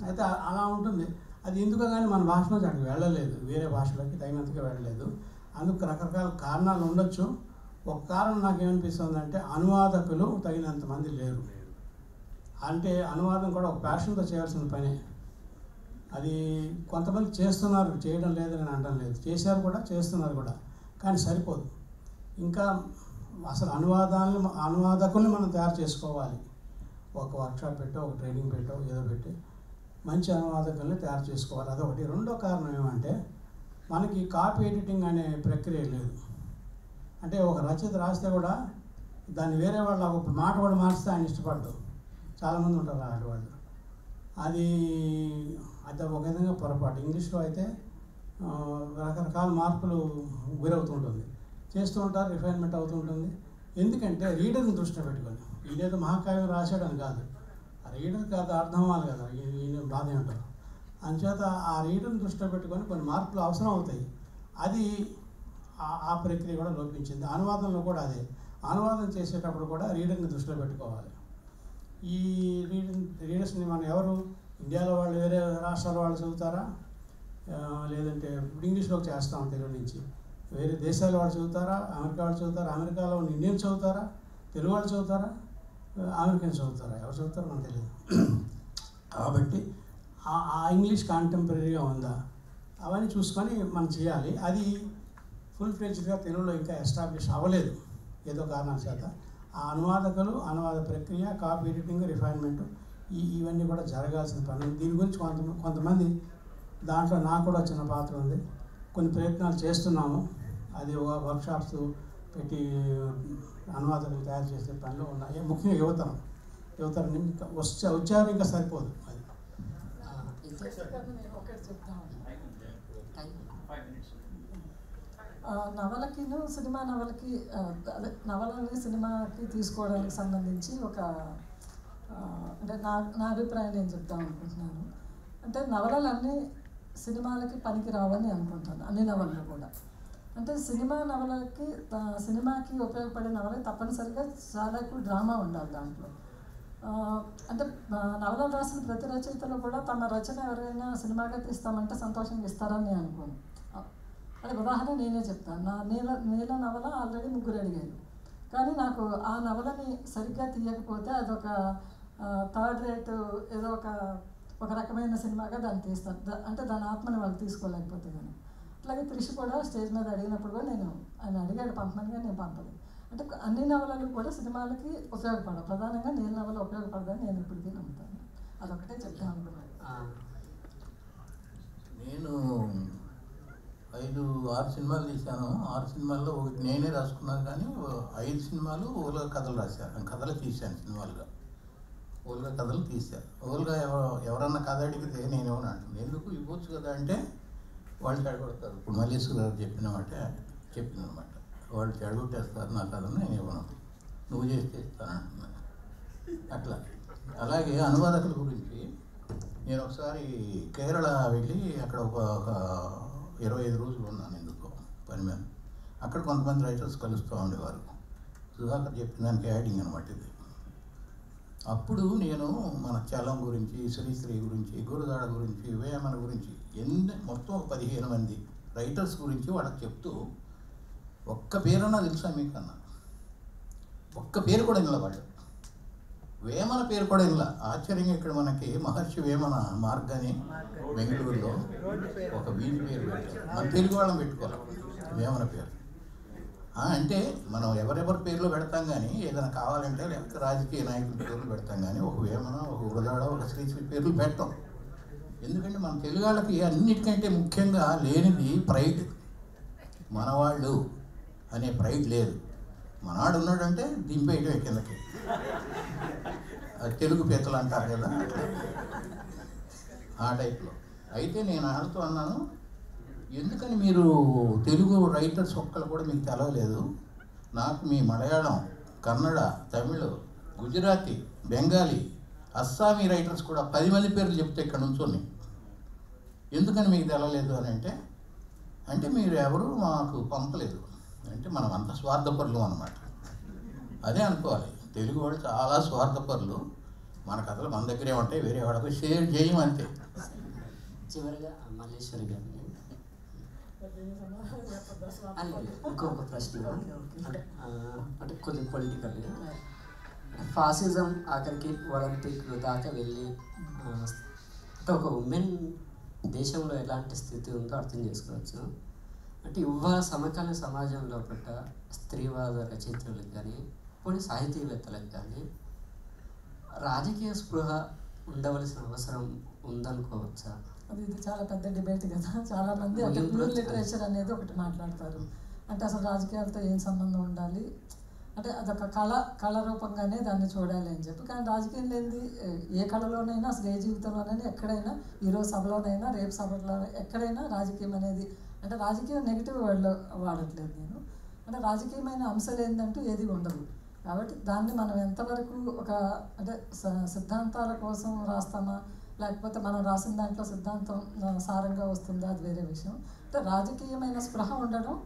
అయితే అలా ఉంటుంది. అది ఎందుకో కానీ మన భాషలోకి అక్కడికి వెళ్ళలేదు, వేరే భాషలోకి తగినంతగా వెళ్ళలేదు. అందుకు రకరకాల కారణాలు ఉండొచ్చు. ఒక కారణం నాకేమనిపిస్తుంది అంటే, అనువాదకులు తగినంత మంది లేరు. అంటే అనువాదం కూడా ఒక ప్యాషన్తో చేయాల్సిన పనే. అది కొంతమంది చేస్తున్నారు, చేయడం లేదని నేను అనడం లేదు, చేశారు కూడా, చేస్తున్నారు కూడా, కానీ సరిపోదు. ఇంకా అసలు అనువాదకుల్ని మనం తయారు చేసుకోవాలి. ఒక వర్క్షాప్ పెట్టో, ఒక ట్రైనింగ్ పెట్టో, ఏదో పెట్టి మంచి అనువాదకుల్ని తయారు చేసుకోవాలి. అదొకటి. రెండో కారణం ఏమంటే, మనకి కాపీ ఎడిటింగ్ అనే ప్రక్రియ లేదు. అంటే ఒక రచయిత రాస్తే కూడా దాన్ని వేరే వాళ్ళు ఒక మాట కూడా మార్చితే ఆయన ఇష్టపడ్డు. చాలామంది ఉంటారు అలాంటి వాళ్ళు. అది ఒక విధంగా పొరపాటు. ఇంగ్లీష్లో అయితే రకరకాల మార్పులు గురవుతుంటుంది, చేస్తూ ఉంటారు, రిఫైన్మెంట్ అవుతుంటుంది. ఎందుకంటే రీడర్ని దృష్టిలో పెట్టుకొని, ఈయనేదో మహాకావ్యం రాశాడని కాదు, ఆ రీడర్కి అది అర్థం అవ్వాలి కదా, ఈయన బాధ ఏమిటో. అంచేత ఆ రీడర్ని దృష్టిలో పెట్టుకొని కొన్ని మార్పులు అవసరం అవుతాయి. అది ఆ ప్రక్రియ కూడా లోపించింది. అనువాదంలో కూడా అదే. అనువాదం చేసేటప్పుడు కూడా రీడర్ని దృష్టిలో పెట్టుకోవాలి. ఈ రీడర్స్ని మనం ఎవరు, ఇండియాలో వాళ్ళు వేరే రాష్ట్రాల వాళ్ళు చదువుతారా, లేదంటే ఇప్పుడు ఇంగ్లీష్లోకి చేస్తాం తెలుగు నుంచి, వేరే దేశాల వాళ్ళు చదువుతారా, అమెరికా వాళ్ళు చదువుతారా, అమెరికాలో ఉన్న ఇండియన్స్ చదువుతారా, తెలుగు వాళ్ళు చదువుతారా, అమెరికన్స్ చదువుతారా, ఎవరు చదువుతారో మనకు తెలియదు. కాబట్టి ఆ ఇంగ్లీష్ కాంటెంపరీగా ఉందా అవన్నీ చూసుకొని మనం చేయాలి. అది ఫుల్ ఫ్లెడ్జ్డ్గా తెలుగులో ఇంకా ఎస్టాబ్లిష్ అవ్వలేదు ఏదో కారణాల చేత. ఆ అనువాదకులు, అనువాద ప్రక్రియ, కాపీ ఎడిటింగ్, రిఫైన్మెంట్, ఇవన్నీ కూడా జరగాల్సిన పని. దీని గురించి కొంతమంది, దాంట్లో నాకు కూడా చిన్న పాత్ర ఉంది, కొన్ని ప్రయత్నాలు చేస్తున్నాము. అది వర్క్షాప్స్ పెట్టి అనువాదకులు తయారు చేసే పనిలో ఉన్నాయి. ముఖ్యంగా యువతరం ఇంకా వచ్చారు, ఇంకా సరిపోదు. అది నవలకిను సినిమా నవలకి, అదే నవలని సినిమాకి తీసుకోవడానికి సంబంధించి ఒక అంటే నా అభిప్రాయం నేను చెప్తాం అనుకుంటున్నాను. అంటే నవలలన్నీ సినిమాలకి పనికి రావని అనుకుంటాను, అన్ని నవలలు కూడా. అంటే సినిమాకి ఉపయోగపడే నవలకి తప్పనిసరిగా చాలా ఎక్కువ డ్రామా ఉండాలి దాంట్లో. అంటే నవలలు రాసిన ప్రతి రచయితలు కూడా తమ రచన ఎవరైనా సినిమాగా తీస్తామంటే సంతోషంగా ఇస్తారని నేను అనుకోను. అంటే ఉదాహరణ నేనే చెప్తాను. నా నీల నవల ఆల్రెడీ 3 అడిగారు, కానీ నాకు ఆ నవలని సరిగ్గా తీయకపోతే అదొక థర్డ్ రేట్ ఏదో ఒక రకమైన సినిమాగా దాన్ని తీస్తారు. అంటే దాని ఆత్మని వాళ్ళు తీసుకోలేకపోతే కానీ. అట్లాగే త్రిష కూడా స్టేజ్ మీద అడిగినప్పుడు కూడా ఆయన అడిగాడు పంపమనిగా, నేను పంపలేదు. అంటే అన్ని నవలలు కూడా సినిమాలకి ఉపయోగపడవు, ప్రధానంగా నీల నవల ఉపయోగపడదని నేను ఇప్పటికీ నమ్ముతాను. అదొకటే చెప్తాను అనుకున్నాను. నేను 5-6 సినిమాలు తీశాను. 6 సినిమాల్లో ఒకటి నేనే రాసుకున్నాను, కానీ 5 సినిమాలు ఓలుగా కథలు రాశాను, కథలు తీశాను సినిమాలుగా. ఓలుగా కథలు తీశాను. ఓలుగా ఎవరన్నా కథ అడిగితే నేనేమని అంటుంది, ఎందుకు ఇవ్వచ్చు కదా అంటే వాళ్ళు చెడగొడతారు. ఇప్పుడు మల్లేశ్వర గారు చెప్పిందనమాట, వాళ్ళు చెడగొట్టేస్తారు నా కథను, నేను ఇవ్వను, నువ్వు చేస్తే ఇస్తానంటున్నాను. అట్లా. అలాగే అనువాదకుల గురించి నేను ఒకసారి కేరళ వెళ్ళి అక్కడ ఒక 25 రోజులు ఉన్నాను ఎందుకో పని మీద. అక్కడ కొంతమంది రైటర్స్ కలుస్తూ ఉండేవారు. సుధాకర్ చెప్పిన దానికి యాడింగ్ అనమాట ఇది. అప్పుడు నేను మన చలం గురించి, శ్రీశ్రీ గురించి, గురదాడ గురించి, వేమన గురించి మొత్తం 15 మంది రైటర్స్ గురించి వాళ్ళకి చెప్తూ, ఒక్క పేరన్నా తెలుసా మీకు అన్న? ఒక్క పేరు కూడా ఇలా వాళ్ళు, వేమన పేరు కూడా ఇలా. ఆశ్చర్యంగా ఇక్కడ మనకి మహర్షి వేమన మార్గని బెంగళూరులో ఒక వీధి పేరు పెట్టారు. మన తెలుగు వాళ్ళని పెట్టుకోవాలి వేమన పేరు. అంటే మనం ఎవరెవరి పేర్లు పెడతాం కానీ, ఏదైనా కావాలంటే లేకపోతే రాజకీయ నాయకుల పేర్లు పెడతాం కానీ, ఒక వేమన, ఒక గురదాడ, ఒక శ్రీశ్రీ పేర్లు పెట్టాం. ఎందుకంటే మన తెలుగు వాళ్ళకి అన్నిటికంటే ముఖ్యంగా లేనిది ప్రైడ్. మనవాళ్ళు అనే ప్రైడ్ లేదు. మనవాడు ఉన్నాడంటే దింపేయటమే కిందకి, తెలుగు పెద్దలు అంటారు కదా, ఆ టైప్లో. అయితే నేను వాళ్ళతో అన్నాను, ఎందుకని మీరు తెలుగు రైటర్స్ ఒక్కరు కూడా మీకు తెలవలేదు? నాకు మీ మలయాళం, కన్నడ, తమిళ్, గుజరాతీ, బెంగాలీ, అస్సామీ రైటర్స్ కూడా 10 మంది పేర్లు చెప్తే ఇక్కడ నుంచోని, ఎందుకని మీకు తెలవలేదు అని అంటే మీరు ఎవరు మాకు పంపలేదు. అంటే మనం అంత స్వార్థపరులు అన్నమాట. అదే అనుకోవాలి, తెలుగు వాళ్ళు చాలా స్వార్థపరులు. మన కథలు మన దగ్గరే ఉంటాయి, వేరే వాళ్ళకు షేర్ చేయం అంతే. చివరిగా మల్లేశ్వరి గారు ఇంకొక ప్రశ్న, అంటే కొద్దిగా పొలిటికల్. ఫాసిజం ఆఖరికి ఒలింపిక్ దాకా వెళ్ళి, అంటే ఒక ఉమెన్ దేశంలో ఎలాంటి స్థితి ఉందో అర్థం చేసుకోవచ్చు. అంటే ఇవాళ సమకాలీన సమాజంలో పట్ట స్త్రీవాద రచయితలకు కానీ, కొన్ని సాహితీవేత్తలకు కానీ రాజకీయ స్పృహ ఉండవలసిన అవసరం ఉందనుకోవచ్చా? ఇది చాలా పెద్ద డిబేట్ కదా. చాలామంది అంటే ప్యూర్ లిటరేచర్ అనేది ఒకటి మాట్లాడతారు. అంటే అసలు రాజకీయాలతో ఏం సంబంధం ఉండాలి, అంటే అదొక కళ రూపంగానే దాన్ని చూడాలి అని చెప్పి. కానీ రాజకీయం లేనిది ఏ కళలోనైనా, అసలు ఏ జీవితంలోనైనా, ఎక్కడైనా, ఈరోజు సభలోనైనా, రేపు సభలో ఎక్కడైనా రాజకీయం అనేది, అంటే రాజకీయం నెగిటివ్ వర్డ్లో వాడట్లేదు నేను. అంటే రాజకీయమైన అంశాలు ఏంటంటూ ఏది ఉండదు. కాబట్టి దాన్ని మనం ఎంతవరకు ఒక అంటే సిద్ధాంతాల కోసం రాస్తామా, లేకపోతే మనం రాసిన దాంట్లో సిద్ధాంతం సారంగా వస్తుందా, అది వేరే విషయం. అంటే రాజకీయమైన స్పృహ ఉండడం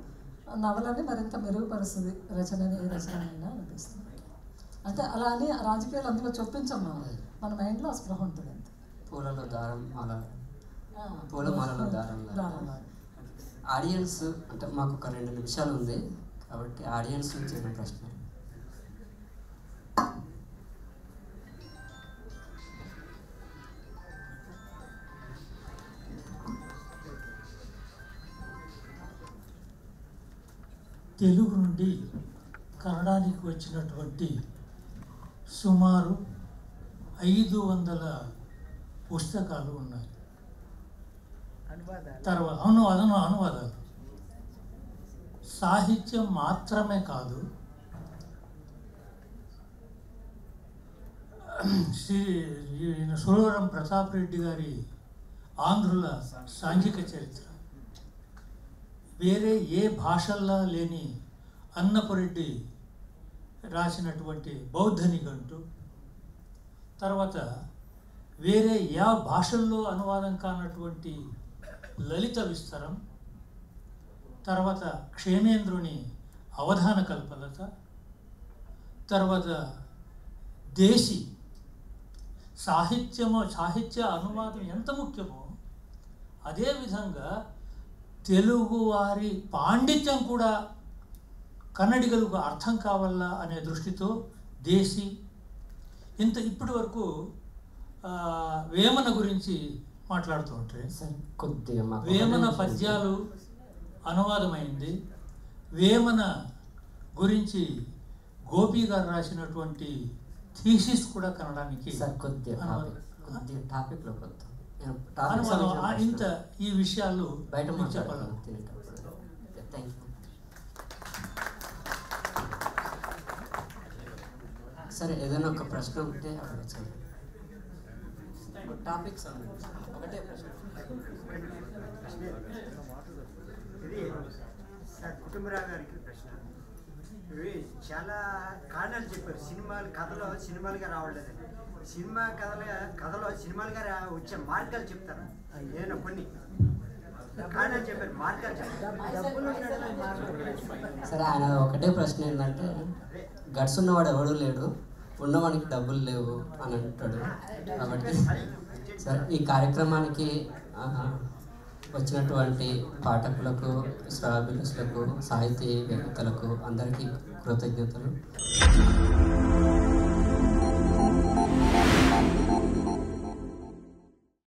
నవలని మరింత మెరుగుపరుస్తుంది ఏ రచనైనా అనిపిస్తుంది. అంటే అలా అని రాజకీయాలు అందులో చొప్పించాం, మన మైండ్లో ఆ స్పృహ ఉంటుంది అంతే. పూలలో దారం పూలమాలలో దారం. ఆడియన్స్ అంటే మాకు ఒక 2 నిమిషాలు ఉంది కాబట్టి ఆడియన్స్ నుంచి ఏమైనా ప్రశ్న? తెలుగు నుండి కన్నడానికి వచ్చినటువంటి సుమారు 500 పుస్తకాలు ఉన్నాయి. అనువాదాలు సాహిత్యం మాత్రమే కాదు, సురవరం ప్రతాప్ రెడ్డి గారి ఆంధ్రుల సాంఘిక చరిత్ర, వేరే ఏ భాషల్లో లేని అన్నపురెడ్డి రాసినటువంటి బౌద్ధ నిఘంటు, తర్వాత వేరే యా భాషల్లో అనువాదం కానటువంటి లలిత విస్తరం, తర్వాత క్షేమేంద్రుని అవధాన కల్పలత, తర్వాత దేశీ సాహిత్య అనువాదం ఎంత ముఖ్యమో అదేవిధంగా తెలుగువారి పాండిత్యం కూడా కన్నడిగలకు అర్థం కావాలా అనే దృష్టితో దేశీ ఇప్పటి వరకు వేమన గురించి మాట్లాడుతూ ఉంటే వేమన పద్యాలు అనువాదమైంది. వేమన గురించి గోపి గారు రాసినటువంటి థీసిస్ కూడా కన్నడానికి ఇంత ఈ విషయాలు బయట చెప్పాలి. సరే, ఏదైనా ఒక ప్రశ్న ఉంటే అడగచ్చు. టాపిక్స్ ఒకటే ప్రశ్న. ఇది సార్ కుటుంబరావు గారికి ప్రశ్న. ఇవి చాలా కారణాలు చెప్పారు. సినిమాలుగా రావట్లేదండి. కథలో సినిమాలుగా వచ్చే మార్గాలు చెప్తారు. ఏదైనా కొన్ని కారణాలు చెప్పారు, మార్గాలు చెప్పారు. సరే, ఆయన ఒకటే ప్రశ్న ఏంటంటే గట్స్ ఉన్నవాడు ఎవడు లేడు, ఉన్నవాడికి డబ్బులు లేవు అని అంటాడు. కాబట్టి సరే, ఈ కార్యక్రమానికి వచ్చినటువంటి పాఠకులకు, శ్రావ్యులకు, సాహితీవేత్తలకు అందరికీ కృతజ్ఞతలు.